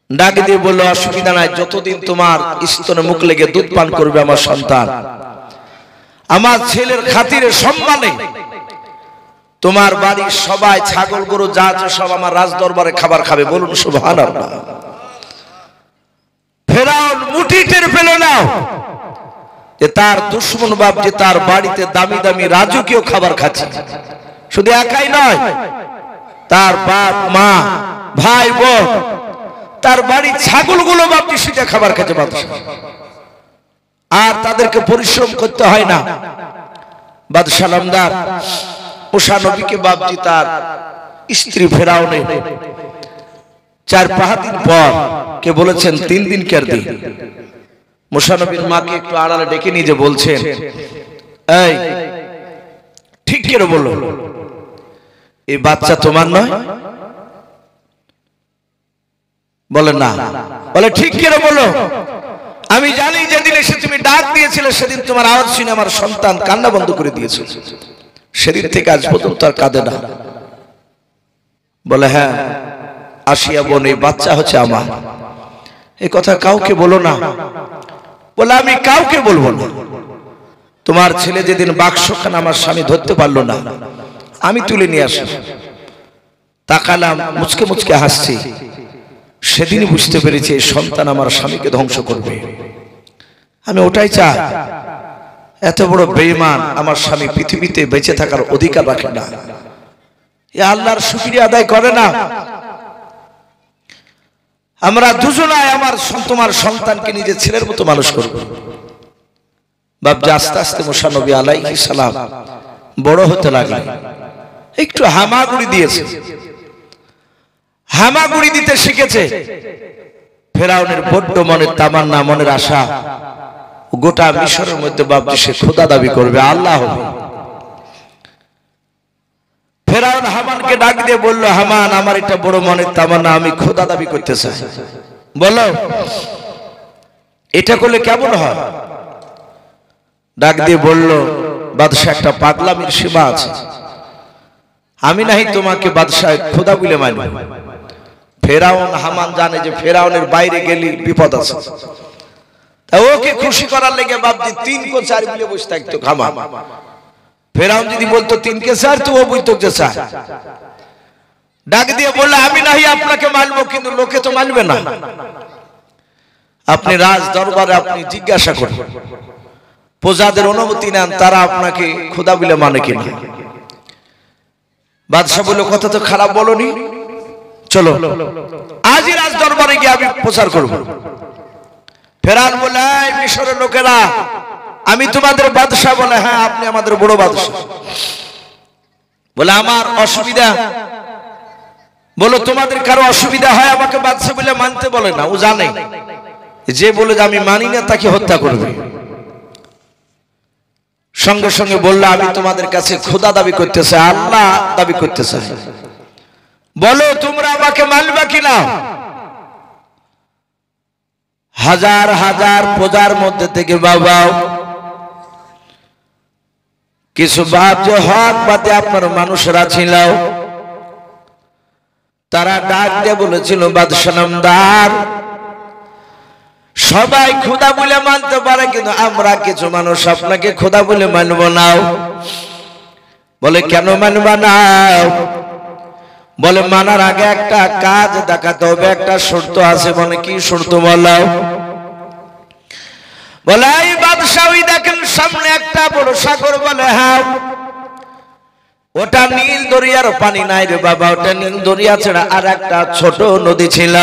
ডাক দিয়ে বললো অসুবিধা নাই, যতদিন তোমার স্তনে মুখ লেগে দুধ পান করবে আমার সন্তান, আমার ছেলের খাতিরে সম্মানে তোমার বাড়ির সবাই ছাগল গরু যা আছে সব আমার রাজ দরবারে খাবার খাবে, বলুন সুবহানাল্লাহ। ফেরাউন মুঠি টের পেল না যে তার দুশমন বাপ যে তার বাড়িতে দামি দামি রাজকীয় খাবার খাচ্ছে। শুধু একাই নয়, তার বাপ মা ভাই বোন তার বাড়ির ছাগলগুলো বাপজি সেটা খাবার খাচ্ছে বাদশা, আর তাদেরকে পরিশ্রম করতে হয় না। বাদশা নামদার মুসা নবীকে বাপজি তার স্ত্রী ফেরাউনে 4-5 দিন পর কে বলেছেন 3 দিন কের দিন। মুসা নবীর মাকে একটু আড়ালে ডেকে নিয়ে যে বলছেন এই ঠিক করে বললো এই বাচ্চা তোমার নয়? বলে না। বলে ঠিক করে বলো। আমি জানি যেদিন এসে তুমি ডাক দিয়েছিলে সেদিন তোমার আওয়াজ শুনে আমার সন্তান কান্না বন্ধ করে দিয়েছিল, সেদিন থেকে আজ পর্যন্ত আর কাঁদে না। বলে হ্যাঁ আসিয়া বোন, এই বাচ্চা হচ্ছে আমার। এই কথা কাউকে বলো না। বলে আমি কাউকে বলবো না। তোমার ছেলে যেদিন বাক্সখানা আমার স্বামী ধরতে পারলো না, আমি তুলে নিয়ে আসি, তাকালাম, মুচকে মুচকে হাসছি, সেদিনই বুঝতে পেরেছি এই সন্তান আমার স্বামীকে ধ্বংস করবে। আমি ওটাই চাই। এত বড় বেঈমান আমার স্বামী পৃথিবীতে বেঁচে থাকার অধিকার রাখে না, এ আল্লাহর শুকরিয়া আদায় করে না। আমরা দুজনাই তোমার সন্তানকে নিজের ছেলের মতো মানুষ করব। বাপজি আস্তে আস্তে মুসা নবী আলাইহিস সালাম বড় হতে লাগলেন। একটু হামাগুড়ি দিয়েছে, হামাগুড়ি দিতে শিখেছে। ফেরাউনের বড্ড মনের তামান্না, মনের আশা, গোটা মিশরের মধ্যে বাপজি সে খোদা দাবি করবে, আল্লাহ হবে। ফেরাউন হামানকে ডাক দিয়ে বলল, হামান আমার এটা বড় মনের তামান্না, আমি খোদা দাবি করতে চাই। বলো এটা করলে কেমন হয়? ডাক দিয়ে বলল, বাদশাহ একটা পাগলামির সীমা আছে, আমি নাহি তোমাকে বাদশাহ খোদা বলে মানব। ফেরাউন হামান জানে যে ফেরাউনের বাইরে গেলে বিপদ আছে, তা ওকে খুশি করার লেগে বাপজি 3 কো 4 মিলে বসে থাকতো হামান। ফেরাউন যদি বলতো 3 কে 4, তো ও বলতো যে 4। ডাক দিয়ে বললে, আমি নাহি আপনাকে মানবো, কিন্তু লোকে তো মানবে না। আপনি রাজ দরবারে আপনি জিজ্ঞাসা করুন, প্রজাদের অনুমতি নেন, তারা আপনাকে খোদা বলে মানে কিনা। বাদশাহ বলল, কথা তো খারাপ বলনি, চলো আজই রাজ দরবারে গিয়ে আমি প্রচার করব। ফেরাউন বলে, এই মিশরের লোকেরা, আমি তোমাদের বাদশাহ। বলে হ্যাঁ আপনি আমাদের বড় বাদশাহ। বলে আমার অসুবিধা? বলো তোমাদের কারো অসুবিধা হয় আমাকে বাদশাহ বলে মানতে বলে না। ও জানে যে বলে যে আমি মানি না তাকে হত্যা করবে। সঙ্গে সঙ্গে বললো, আমি তোমাদের কাছে খোদা দাবি করতে চাই, আল্লাহ দাবি করতে চাই, বলো তোমরা আমাকে মানবে কিনা। হাজার হাজার প্রজার মধ্যে থেকে বাবা কিছু বাপ যে হক বাদে আপনার মানুষরা ছিল, তারা ডাক দিয়ে বলেছিল, বাদশাহ নামদার, সবাই খোদা বলে মানতে পারে, কিন্তু আমরা কিছু মানুষ আপনাকে খোদা বলে মানব না। বলে কেন মানব না? বলে মানার আগে একটা কাজ দেখাতে হবে, একটা শর্ত আছে। বলে কি শর্ত বলো? বলে এই বাদশাহ ওই দেখেন সামনে একটা বড় সাগর। বলে হ্যাঁ, ওটা নীল দরিয়ার পানি নাই রে বাবা, ওটা নীল দরিয়া ছাড়া আর একটা ছোট নদী ছিল।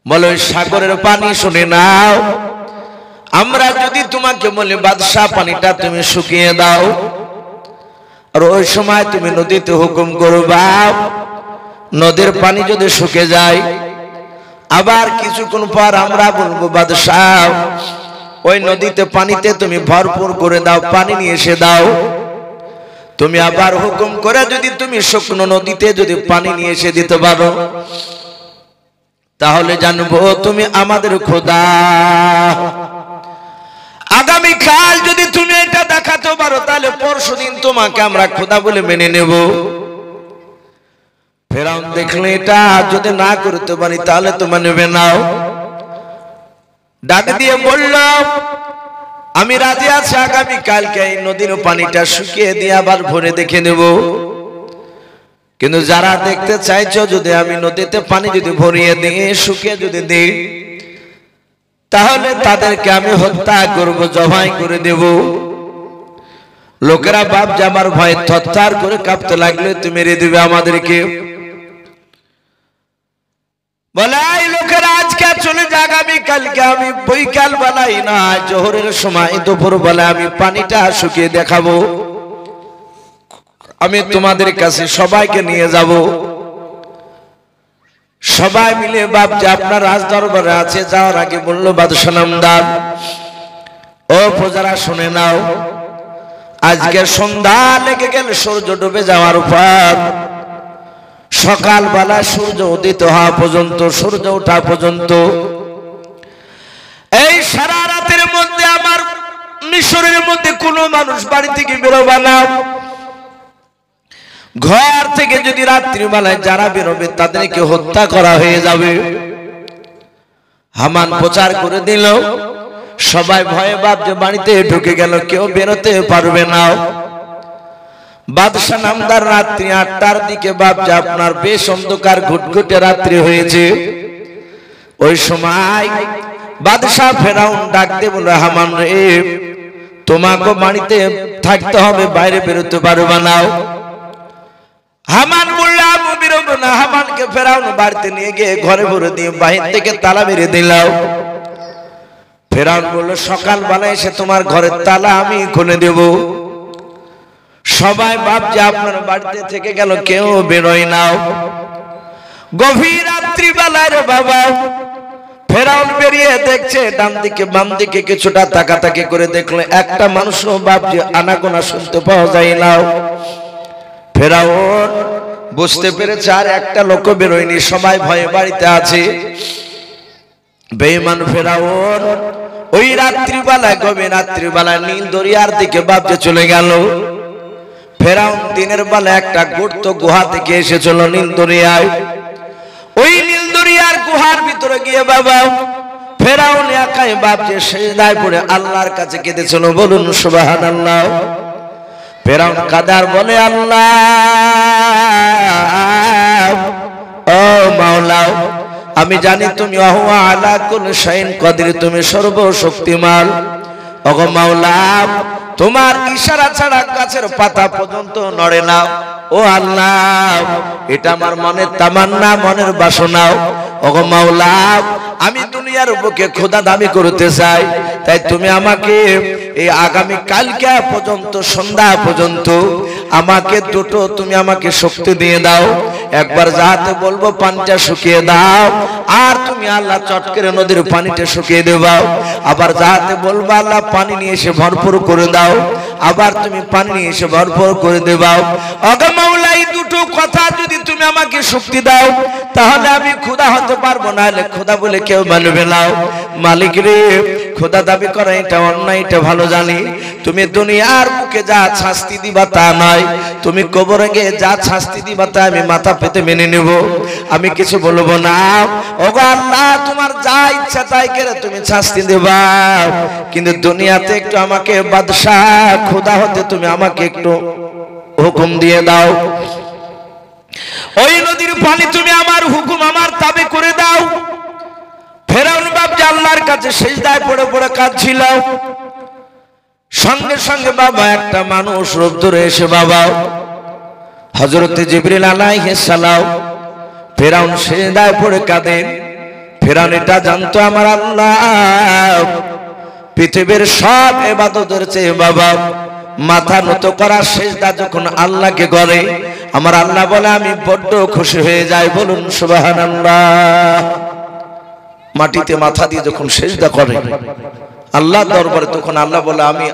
বলে ওই সাগরের পানি শুনে নাও, আমরা যদি তোমাকে বলি বাদশাহ পানিটা তুমি শুকিয়ে দাও, আর ওই সময় তুমি নদীতে হুকুম করবা, নদীর পানি যদি শুকে যায়, আবার কিছুক্ষণ পর আমরা বলবো বাদশাহ ওই নদীতে পানিতে তুমি ভরপুর করে দাও, পানি নিয়ে এসে দাও। তুমি আবার হুকুম করে যদি তুমি শুকনো নদীতে যদি পানি নিয়ে এসে দিতে পারো, তাহলে জানবো তুমি আমাদের খোদা। আগামী কাল যদি তুমি এটা দেখাতে পারো, তাহলে পরশুদিন তোমাকে আমরা খোদা বলে মেনে নেব। ফেরাউন দেখলে এটা যদি না করতে পারি তাহলে তো মানবে না। ডাক দিয়ে বলল, আমি রাজি আছি, আগামী কালকে এই নদীর পানিটা শুকিয়ে দিয়ে আবার ভরে দেখে নেব। কিন্তু যারা দেখতে চাইছো, যদি আমি নদীতে পানি যদি ভরিয়ে দিয়ে শুকিয়ে যদি দিই, তাহলে তাদেরকে আমি হত্যা করব, জবাই করে দেব। লোকেরা বাপ জামার ভয় থরথর করে কাঁপতে লাগলে, তুমি মেরে দিবে আমাদেরকে। বলে এই লোকেরা আজকে চলে যা, আগামী কালকে আমি বৈকাল বেলায় না, জোহরের সময় দুপুর বেলা আমি পানিটা শুকিয়ে দেখাবো। আমি তোমাদের কাছে সবাইকে নিয়ে যাব। সবাই মিলে বাপ যে আপনার রাজ দরবারে আছে, যাওয়ার আগে বলল, বাদশাহ নামদার, ও প্রজারা শুনে নাও, আজকে সন্ধ্যা লেগে গেল, সূর্য ডুবে যাওয়ার পর সকালবেলা সূর্য উদিত হওয়া পর্যন্ত, সূর্য ওঠা পর্যন্ত, এই সারা রাতের মধ্যে আমার মিশরের মধ্যে কোনো মানুষ বাড়ি থেকে বেরোবে না। ঘর থেকে যদি রাত্রিবেলায় যারা বেরোবে তাদেরকে হত্যা করা হয়ে যাবে। হামান প্রচার করে দিল, সবাই ভয়ে ভাবছে বাড়িতে ঢুকে গেল, কেউ বেরোতে পারবে না। বাদশা নামদার রাত্রি 8টার দিকে ভাবছে আপনার বেশ অন্ধকার, ঘুটঘুটে রাত্রি হয়েছে। ওই সময় বাদশা ফেরাউন ডাক দিয়ে বলল, হামান রে, তোমাকে বাড়িতে থাকতে হবে, বাইরে বেরোতে পারবে না। হামান বলল, আমি বেরোবো না। হামানকে ফেরাউন বাড়িতে নিয়ে গিয়ে ঘরে ভরে দিয়ে বাহির থেকে তালা মেরে দিল। ফেরাউন বলল, সকালবেলায় এসে তোমার ঘরের তালা আমি খুলে দেব। সবাই ভাবছে আপনার বাড়িতে থেকে গেল, কেউ বেরোয় না। গভীর রাত্রি বেলায় রে বাবা, ফেরাউন বেরিয়ে দেখছে ডান দিকে বাম দিকে কিছুটা তাকাতাকি করে দেখলো, একটা মানুষও ভাবছে আনাগোনা শুনতে পাওয়া যায় না। ফেরাউন বুঝতে পেরেছে আর একটা লোক বেরোয়নি, সবাই ভয়ে বাড়িতে আছে। বেঈমান ফেরাউন ওই রাত্রিবেলায়, গভীর রাত্রিবেলায় নীল দরিয়ার দিকে ভাবতে চলে গেল। ফেরাউন দিনের বেলা একটা গর্ত গুহা থেকে এসেছিল নীল দরিয়ায়। ওই নীল দরিয়ার গুহার ভিতরে গিয়ে বাবা ফেরাউন একাই ভাবছে, সিজদায় পড়ে আল্লাহর কাছে কেঁদেছিল। বলুন সুবহানাল্লাহ। ফেরাউন কাদার বলে, আল্লাহ, ও মাওলা, আমি জানি তুমি ওয়া আলা কুল্লি শাইইন কাদির, তুমি সর্বশক্তিমান। ওগো মাওলা, তোমার ইশারা ছাড়া গাছের পাতা পর্যন্ত নড়ে না। ও আল্লাহ, এটা আমার মনের তামান্না, মনের বাসনা। ওগো মাওলা, আমি দুনিয়ার বুকে খোদা দাবি করতে চাই, তাই তুমি আমাকে এই আগামী কালকে পর্যন্ত, সন্ধ্যা পর্যন্ত আমাকে দুটো তুমি আমাকে শক্তি দিয়ে দাও। একবার যাতে বলবো পানিটা শুকিয়ে দাও, আর তুমি আল্লাহ চট করে নদীর পানিটা শুকিয়ে দেবাও। আবার যাতে বলবো আল্লাহ পানি নিয়ে এসে ভরপুর করে দাও, আবার তুমি পানি নিয়ে এসে ভরপুর করে দেবাও। ওগো মাওলা, এই দুটো কথা যদি তুমি আমাকে শক্তি দাও, তাহলে আমি খোদা হতে পারবো, না হলে খোদা বলে কেউ মানবে না। মালিক রে, খোদা দাবি করা এটা অন্যায়, এটা ভালো জানি। তুমি দুনিয়ার বুকে যা শাস্তি দিবা তা নয়, তুমি কবরে গিয়ে যা শাস্তি দিবা তা আমি মাথা পেতে মেনে নেব, আমি কিছু বলবো না। ওগো আল্লাহ, তোমার যা ইচ্ছা তাই করে তুমি শাস্তি দেবা, কিন্তু দুনিয়াতে একটু আমাকে বাদশাহ খোদা হতে তুমি আমাকে একটু হুকুম দিয়ে দাও। ওই নদীর পানি তুমি আমার হুকুম, আমার তাবে করে দাও। ফেরাউন বাবা আল্লাহর কাছে সিজদায় পড়ে পড়ে কাঁদছিল। সঙ্গে সঙ্গে বাবা একটা মানুষ রূপ ধরে এসে বাবা হযরত জিবরিল আলাইহিস সালাম, ফেরাউন সিজদায় পড়ে কাঁদেন। ফেরাউন এটা জানতো আমার আল্লাহ পৃথিবীর সব ইবাদতের চেয়ে বাবা মাথা নত করা সিজদা যখন আল্লাহকে করে, আমার আল্লাহ বলে আমি বড্ড খুশি হয়ে যাই। বলুন সুবহানাল্লাহ। মাটিতে মাথা দিয়ে যখন সিজদা করে আল্লাহ দরবারে, তখন আল্লাহ বলে আমি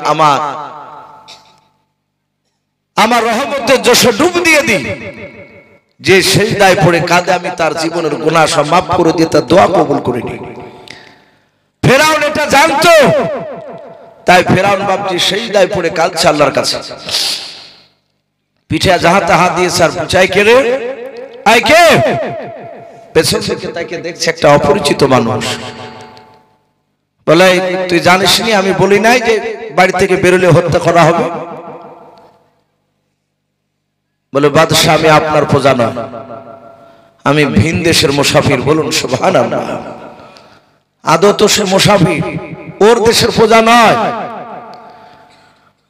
আমার রহমতের যশে ডুব দিয়ে দিই। যে সিজদায় পড়ে কাঁদে আমি তার জীবনের গুনাহ সব মাফ করে দিয়ে তার দোয়া কবুল করে নিই। ফেরাউন এটা জানতো, তাই ফেরাউন বাপজি সিজদায় পড়ে কাঁদছে আল্লাহর কাছে। পিঠে যাহাতে হাত দিয়েছে আর পুছাই কে রে, আই কে? পেছন থেকে তাকে দেখছে একটা অপরিচিত মানুষ। বলে তুই জানিস নি আমি বলি নাই যে বাড়ি থেকে বেরোলে হত্যা করা হবে? বলে বাদশাহ আমি আপনার প্রজা নয়, আমি ভিন দেশের মুসাফির। বলুন সুবহানাল্লাহ। আদৌ তো সে মুসাফির, ওর দেশের প্রজা নয়।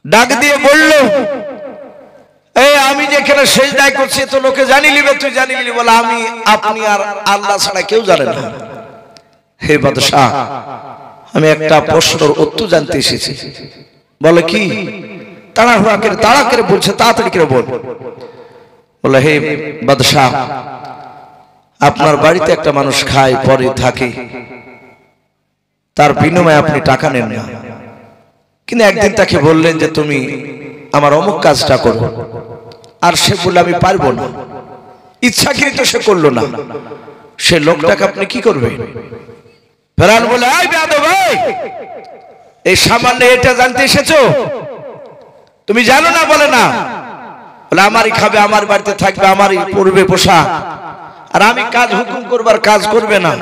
ডাক দিয়ে বলল এই আমি যেখানে সিজদায় করছি তো লোকে জানি লিবে, তুই জানি লিবি? বলে আমি, আপনি আর আল্লাহ ছাড়া কেউ জানে না। হে বাদশাহ, আমি একটা প্রশ্নের উত্তর জানতে এসেছি। বলে কি? তাড়া করে বলছে, তাড়াতাড়ি করে বল। বলে হে বাদশাহ, আপনার বাড়িতে একটা মানুষ খায় পরে থাকে, তার বিনিময়ে আপনি টাকা নেন না, কিন্তু একদিন তাকে বললেন যে তুমি আমার অমুক কাজটা করো, আর সে বললে আমি পারবো না। ইচ্ছাকৃত সে করলো না, সে লোকটাকে আপনি কি করবেন? ফেরাউন বলে, এই বেয়াদব, এই সামান্য এটা জানতে এসেছো? তুমি জানো না? বলে না। বলে আমারই খাবে, আমার বাড়িতে থাকবে, আমারই পরবে পোশাক, আর আমি কাজ হুকুম করবার কাজ করবে না।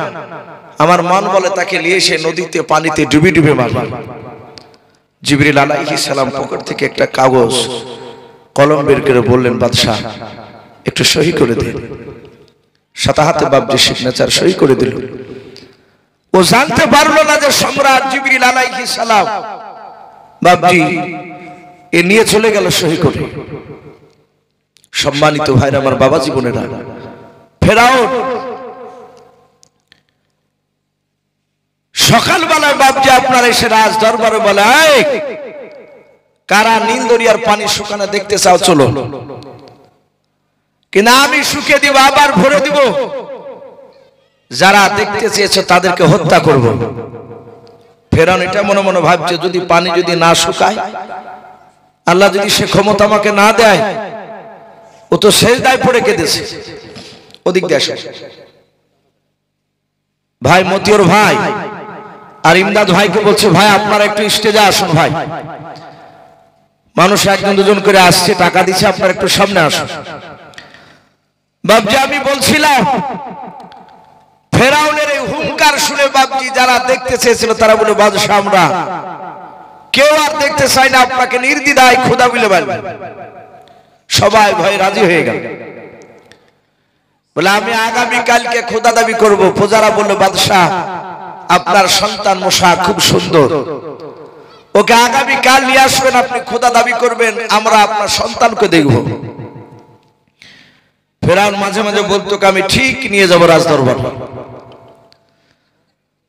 আমার মন বলে তাকে নিয়ে এসে নদীতে পানিতে ডুবে ডুবে মারবে। জিবরিল আলাইহিস সালাম পকেট থেকে একটা কাগজ কলম বের করে বললেন, বাদশাহ একটু সহি করে দিন। সাথে হাতে বাবজি সিগনেচার সহি করে দিল। ও জানতে পারলো না যে সম্রাট জিবরিল আলাইহিস সালাম বাবজি এ নিয়ে চলে গেল সহি করে। সম্মানিত ভাইরা আমার, বাবা জীবনেরা, ফেরাউন সকালবেলায় বাবজি আপনার এসে রাজ দরবারে বলে, কারা নীল দরিয়ার পানি শুকানো দেখতে চাও? চলো। কিনা আমি শুকিয়ে দিব, আবার ভরে দিব। যারা দেখতে চেয়েছে তাদেরকে হত্যা করব। ফেরাউন এটা মনে মনে ভাবছে, যদি পানি যদি না শুকায়, আল্লাহ যদি সে ক্ষমতা আমাকে না দেয়, ও তো সেজদায় পড়ে কেঁদেছে। ওদিক দিয়ে আসে ভাই মতিউর ভাই আর ইমদাদ ভাইকে বলছে, ভাই আপনারা একটু স্টেজে আসুন। ভাই মানুষ একজন দুজন করে আসছে, টাকা দিচ্ছে, আপনারা একটু সামনে আসুন। বাবজি আমি বলছিলাম, ফেরাউনের এই হুঙ্কার শুনে বাবজি যারা দেখতে চেয়েছিল তারা বলে, বাদশাহ আমরা কেউ আর দেখতে চাই না, আপনাকে নির্দ্বিধায় খোদা বলে বলবেন। সবাই ভয় রাজি হয়ে গেল। বলে আমি আগামী কালকে খোদা দাবি করব। প্রজারা বলল, বাদশাহ আপনার সন্তান মুসা খুব সুন্দর, ওকে আগামী কাল নিয়ে আসবেন, আপনি খোদা দাবি করবেন, আমরা আপনার সন্তানকে দেখব। ফেরাউন মাঝে মাঝে বলতো, আমি ঠিক নিয়ে যাব রাজ দরবার।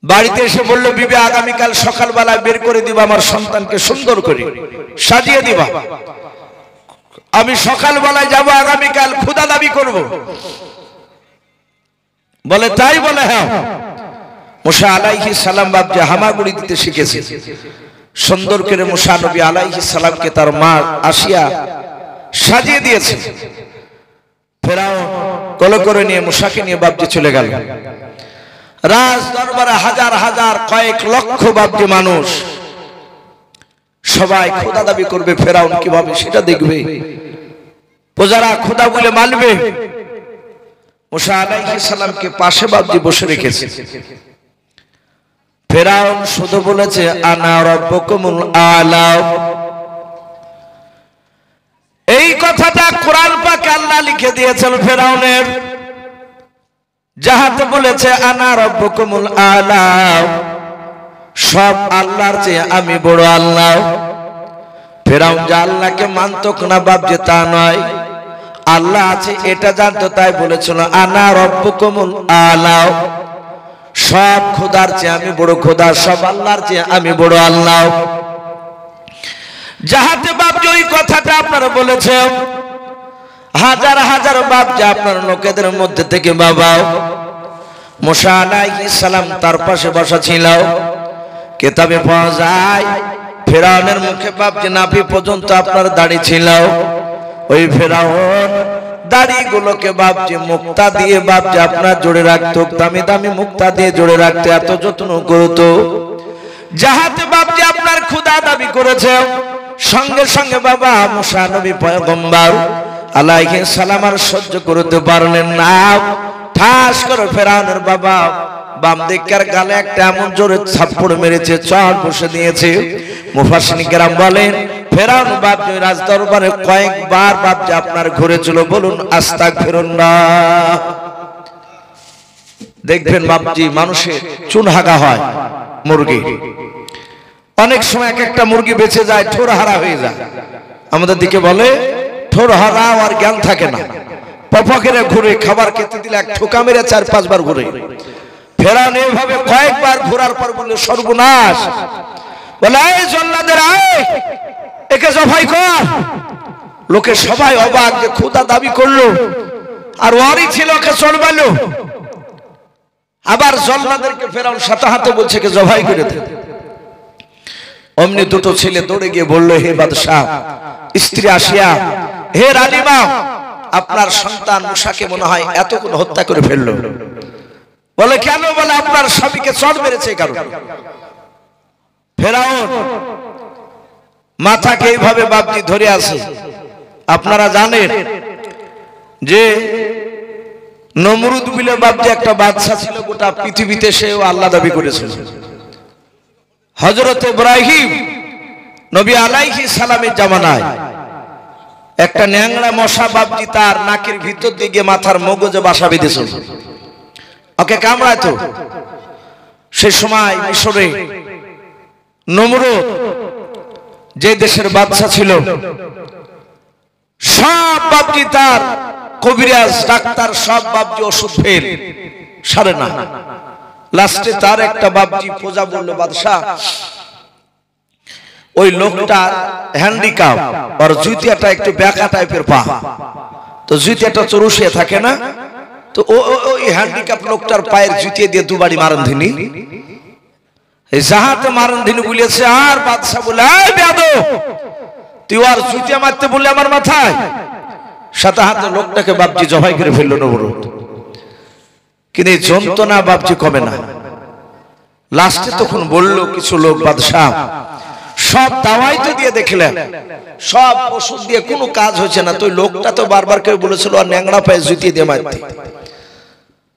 বাড়িতে এসে বলল, বিবি আগামীকাল সকালবেলায় বের করে দিবা, আমার সন্তানকে সুন্দর করে সাজিয়ে দিবা, আমি সকালবেলায় যাব, আগামীকাল খোদা দাবি করব। বলে তাই? বলে হ্যাঁ। মুসা আলাইহিস সালাম বাবজি হামাগুড়ি দিতে শিখেছে। সুন্দর করে মুসা নবী আলাইহিস সালামকে তার মা আসিয়া সাজিয়ে দিয়েছে। ফেরাউন কল করে নিয়ে মুসাকে নিয়ে বাবজি চলে গেল। রাজ দরবারে হাজার হাজার কয়েক লক্ষ বাবজি মানুষ, সবাই খোদা দাবি করবে। ফেরাউন কিভাবে সেটা দেখবে, প্রজারা খোদা বলে মানবে। মুসা আলাইহিস সালামকে পাশে বাবজি বসে রেখেছে। ফেরাউন শুধু বলেছে, আনা রাব্বুকুমুল আলা। এই কথাটা কোরআন পাকে আল্লাহ লিখে দিয়েছেন ফেরাউনের, যাহাতে বলেছে আনা রাব্বুকুমুল আলা, সব আল্লাহর চেয়ে আমি বড় আল্লাহ। ফেরাউন যে আল্লাহকে মানতক না বাবজি তা নয়, আল্লাহ আছে এটা জানতো, তাই বলেছিল আনা রাব্বুকুমুল আলা, সব খোদার চেয়ে আমি বড় খোদা, সব আল্লাহর চেয়ে আমি বড় আল্লাহ। যাহাতে বাবজি ওই কথাটা আপনারা বলেছেন, হাজার হাজার বাবজি আপনার লোকেদের মধ্যে থেকে বাবা মুসা আলাইহিস সালাম তার পাশে বসা ছিল। কিতাবে পাওয়া যায় ফেরাউনের মুখে বাবজি নাভি পর্যন্ত আপনার দাড়ি ছিল। ওই ফেরাউন দাড়িগুলোকে বাবজি মুক্তা দিয়ে বাবজি আপনার জোড়ে রাখতো, দামি দামি মুক্তা দিয়ে জোড়ে রাখতে এত যত্ন করতো, যাহাতে বাবজি আপনার খোদা দাবি করেছে। সঙ্গে সঙ্গে বাবা মুসা নবী পয়গম্বর আলাইহিস সালাম আর সহ্য করতে পারলেন না। ঠাস করে ফেরাউনের বাবা বাম দিকের গালে একটা এমন জোরে থাপ্পড় মেরেছে, চড় বসে দিয়েছে। মুফাসসিরিন কেরাম বলেন, ফেরাউন বাবজি রাজ দরবারে কয়েকবার বাবজি আপনার ঘুরেছিল। বলুন আস্তাগফিরুল্লাহ। দেখবেন বাবজি মানুষের চুন হাগা হয়, মুরগি অনেক সময় এক একটা মুরগি বেঁচে যায়, ঠোর হারা হয়ে যায়। আমাদের দিকে বলে ঠোর হারা আর জ্ঞান থাকে না, পপকেরে ঘুরে খাবার খেতে দিলে এক ঠোকা মেরে 4-5 বার ঘুরে। ফেরাউন এইভাবে কয়েকবার ঘোরার পর বলল, সর্বনাশ। বলে এই জল্লাদের আয়, একে জবাই কর। লোকে সবাই অবাক যে খোদা দাবি করলো আর ওরই ছিল, ওকে চড়বালো। আবার জল্লাদেরকে ফেরাউন সাথে হাতে বলছে কে জবাই করে দে। অমনি দুটো ছেলে দৌড়ে গিয়ে বলল, হে বাদশাহ, স্ত্রী আসিয়া, হে রানীমা, আপনার সন্তান মুসাকে মনে হয় এতক্ষণ হত্যা করে ফেললো। বলে কেন? বলে আপনার স্বামীকে চড় মেরেছে কারণ। ফেরাউন মাথাকে এইভাবে বাপজি ধরে আছে। আপনারা জানেন যে নমরুদ বলে বাপজি একটা বাদশা ছিল, গোটা পৃথিবীতে সেও আল্লাহ দাবি করেছিল। হযরত ইব্রাহিম নবী আলাইহিস সালামের জামানায় একটা ন্যাংরা মশা বাপজি তার নাকের ভিতর দিকে মাথার মগজে বাসা বেঁধেছিল, ওকে কামড়াতো। সে সময় মিশরে নমরুদ যে দেশের বাদশা ছিল, সব বাপজি তার কবিরাজ ডাক্তার সব বাপজি ওষুধ ফেল সারে না। লাস্টে তার একটা বাপজি পূজা বললো, বাদশা ওই লোকটা হ্যান্ডিক্যাপ, আর জুতিয়াটা একটু ব্যাকা টাইপের পা, তো জুতিয়াটা চরুষিয়ে থাকে না, তো ওই হ্যান্ডিক্যাপ লোকটার পায়ের জুতিয়ে দিয়ে দুবারই মারণ ধিনি। এই যাহাতে মারণ ধিনি বলেছে। আর বাদশা বলে, এই বেয়াদব, তুই আর জুতিয়া মারতে বললে আমার মাথায়? সাথে হাতে লোকটাকে বাপজি জবাই করে ফেললো নমরুদ। কিন্তু এই যন্ত্রণা বাপজি কমে না। লাস্টে তখন বললো কিছু লোক, বাদশা সব দাওয়াই তো দিয়ে দেখলেন, সব ওষুধ দিয়ে কোনো কাজ হচ্ছে না, তো লোকটা তো বারবার করে বলেছিল আর ন্যাংরা পায়ে জুতিয়ে দিয়ে মারতে,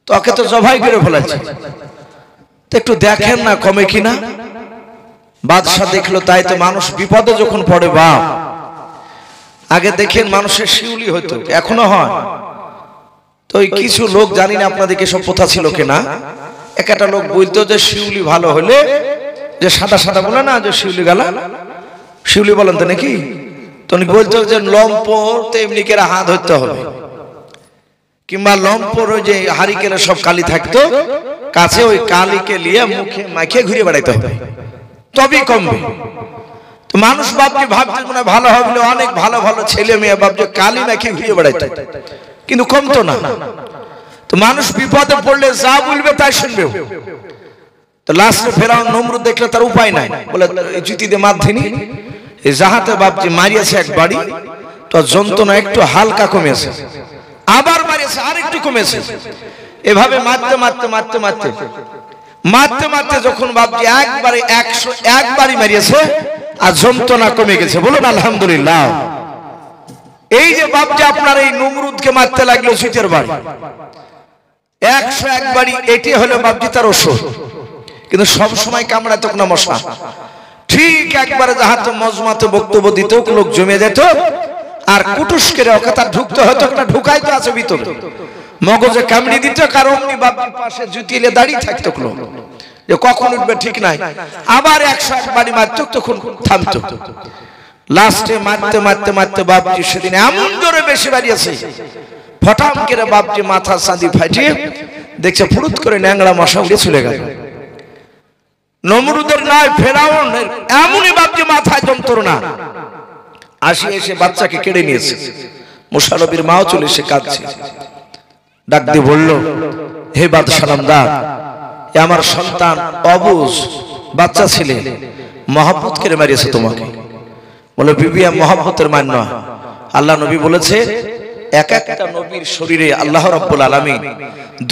তোকে তো জবাই করে ফেলেছে, তো একটু দেখেন না কমে কিনা। বাদশা দেখলো, তাই তো মানুষ বিপদে যখন পড়ে, বাপ আগে দেখেন মানুষের শিউলি হতো, এখনো হয়। তো কিছু লোক, জানি না আপনাদেরকে সব প্রথা ছিল কিনা, একটা লোক বলতো যে শিউলি ভালো হলে, যে সাদা সাদা বলে না যে শিউলি গালা, শিউলি বলেন তো নাকি, তো বলতো যে লম্পর তো এমনি করে হাত ধরতে হবে, কিংবা লম্পর ওই যে হারিকেলে সব কালি থাকতো কাছে, ওই কালিকে নিয়ে মুখে মাখিয়ে ঘুরে বেড়াইতে হবে, তবেই কমবে। তো মানুষ বাপজি ভাবছে মানে ভালো হবে, অনেক ভালো ভালো ছেলে মেয়ে বাপজি কালি মাখিয়ে ঘুরে বেড়াইতো, কিন্তু কমতো না। তো মানুষ বিপদে পড়লে যা বলবে তাই শুনবে। তো লাস্টে ফেরাউন নমরুদ দেখলে তার উপায় নাই, বলে জুতি দিয়ে মারধিনি। এই যাহাতে বাপজি মারিয়েছে এক বাড়ি, তো যন্ত্রণা একটু হালকা কমেছে, আবার মারিয়েছে আর একটু কমেছে, এভাবে মারতে মারতে মারতে মারতে মারতে মারতে যখন বাপজি একবারে 101 বারই মারিয়েছে আর যন্ত্রণা কমে গেছে। বলুন আলহামদুলিল্লাহ। এই যে বাপজি আপনার এই নমরুদকে মারতে লাগলো জুতের বাড়ি, 101 বাড়ি, এটি হলো বাপজি তার ওষুধ। কিন্তু সব সময় কামড়াতো না মশা, ঠিক একবারে যাহাতে মজমাতে বক্তব্য দিত, লোক জমে যেত, আর কুটুস করে ওকে তার ঢুকতে হতো, একটা ঢুকাইতে আছে ভিতরে, মগজে কামড়ি দিত, কারণ অমনি বাপজির পাশে জুতিলে দাঁড়িয়ে থাকতো লোক, যে কখন উঠবে ঠিক নাই। আবার 101 বাড়ি মারতো, তখন থামতো। লাস্টে মারতে মারতে মারতে বাপজি সেদিন এমন জোরে বেশি বাড়িয়েছে, ফটাম করে বাপজি মাথা চাঁদি ফাটিয়ে দেখছে ফুরুত করে ন্যাংরা মশা উড়ে চলে গেল। নমরুদের নয়, ফেরাউনের এমনই বাপজি মাথায় যন্ত্রণা, আসি এসে বাচ্চাকে কেড়ে নিয়েছে। মুসা নবীর মাও চলে এসে কাঁদছে, ডাক দিয়ে বলল, হে বাদশা নামদার, এ আমার সন্তান অবুঝ বাচ্চা ছেলে মহব্বত করে মারিয়েছে তোমাকে। বলে বিবি, মহব্বতের মান নয়, আল্লাহ নবী বলেছে এক একটা নবীর শরীরে আল্লাহ রাব্বুল আলামিন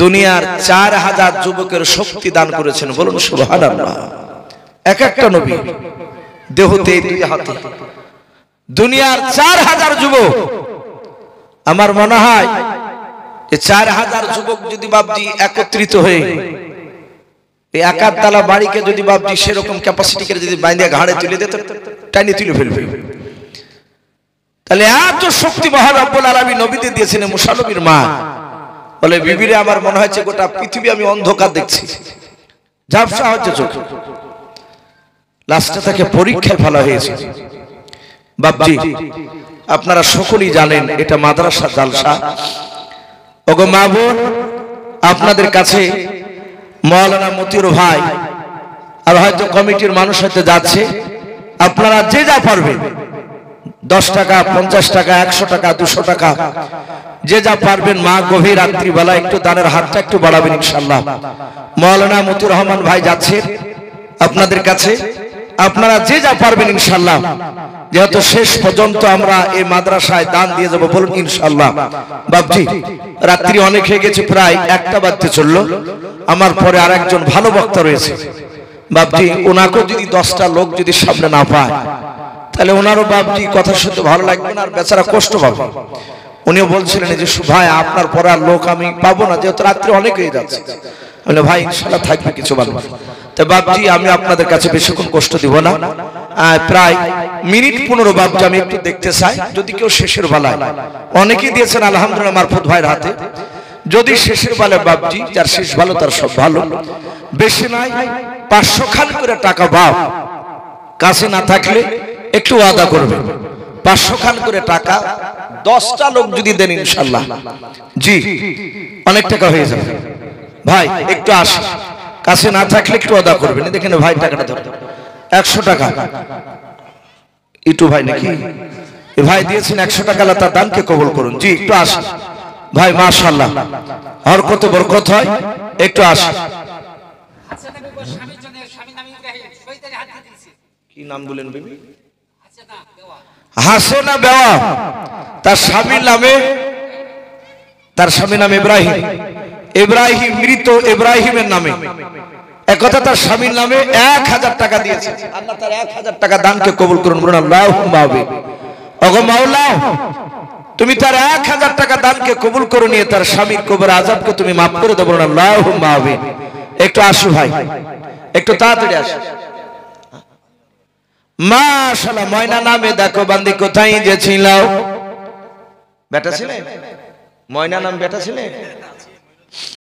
দুনিয়ার 4000 যুবকের শক্তি দান করেছেন। বলুন সুবহানাল্লাহ। এক একটা নবী দেহতে দুই হাতে, দুনিয়ার 4000 যুবক। আমার মনে হয় যে 4000 যুবক যদি বাপজি একত্রিত হয়ে এই একাতলা বাড়িকে যদি বাপজি সেরকম ক্যাপাসিটি করে যদি বাইন্দে ঘাড়ে তুলে দিত, টাইনে তুলে ফেলবে। তাহলে এত শক্তি মহান রব্বুল আলামিন নবীদের দিয়েছেন। মুসা নবীর মা বলে, বিবিরে আমার মনে হচ্ছে গোটা পৃথিবী আমি অন্ধকার দেখছি, ঝাপসা হচ্ছে চোখ। লাস্টে তাকে পরীক্ষায় ফেলা হয়েছে। বাপজি আপনারা সকলেই জানেন এটা মাদ্রাসা জালসা। ওগো মা বোন, আপনাদের কাছে মাওলানা মতিউর ভাই আর হয়তো কমিটির মানুষ হয়তো যাচ্ছে, আপনারা যে যা পারবেন 10 টাকা, 50 টাকা, 100 টাকা, 200 টাকা, যে যা পারবেন, মা গভীর রাত্রিবেলা একটু দানের হাতটা একটু বাড়াবেন ইনশাআল্লাহ। মাওলানা মতিউর রহমান ভাই যাচ্ছে আপনাদের কাছে, আপনারা যে যা পারবেন ইনশাআল্লাহ, যেহেতু শেষ পর্যন্ত আমরা এই মাদ্রাসায় দান দিয়ে যাব, বলুন ইনশাআল্লাহ। বাপজি, রাত্রি অনেক হয়ে গেছে, প্রায় 1টা বাজতে চললো। আমার পরে আরেকজন ভালো বক্তা রয়েছে বাপজি, ওনাকেও যদি 10টা লোক যদি সামনে না পায়, তাহলে ওনারও বাপজি কথা শুনতে ভালো লাগবে না, আর বেচারা কষ্ট পাবে। উনিও বলছিলেন যে ভাই আপনার পরে আর লোক আমি পাবো না, যেহেতু রাত্রি অনেক হয়ে যাচ্ছে। বলে ভাই ইনশাআল্লাহ থাকবে কিছু ভালো। তো বাপজি, আমি আপনাদের কাছে বেশিক্ষণ কষ্ট দিব না, প্রায় মিনিট 15 বাপজি আমি একটু দেখতে চাই, যদি কেউ শেষের বেলায়, অনেকেই দিয়েছেন আলহামদুলিল্লাহ মারফত ভাইয়ের হাতে, যদি শেষের বেলায় বাপজি, যার শেষ ভালো তার সব ভালো, বেশি নাই 500 খান করে টাকা বাপ কাছে না থাকলে একটু ওয়াদা করবে, 500 খান করে টাকা 10টা লোক যদি দেন ইনশাআল্লাহ, জি অনেক টাকা হয়ে যাবে। ভাই একটু আসি, কাছে না থাকলে একটু ওয়াদা করবেন। দেখেন ভাই টাকাটা ধরে 100 টাকা ইটু ভাই নাকি এ ভাই দিয়েছেন 100 টাকা, আল্লাহ তার দানকে কবুল করুন। জি একটু আসি ভাই, মাশাআল্লাহ হরকত বরকত হয়, একটু আসি। কি নাম বলেন বেবি? হাসেনা বেওয়া, তার স্বামীর নামে, তার স্বামীর নাম ইব্রাহিম, ইব্রাহিম মৃত ইব্রাহিমের নামে, একথা তার স্বামীর নামে 1000 টাকা দিয়েছে। আল্লাহ তার 1000 টাকা দানকে কবুল করুন, বলুন আল্লাহুম্মা আমিন। ওগো মাওলা, তুমি তার 1000 টাকা দানকে কবুল করে নিয়ে তার স্বামীর কবর আযাবকে তুমি মাফ করে দাও, বলুন আল্লাহুম্মা আমিন। একটু আসো ভাই, একটু তাড়াতাড়ি আসো। মাশাআল্লাহ, ময়না নামে দেখো বান্দি কোথায় যে ছিল, বেটা ছিলে ময়না নাম, বেটা ছিলে।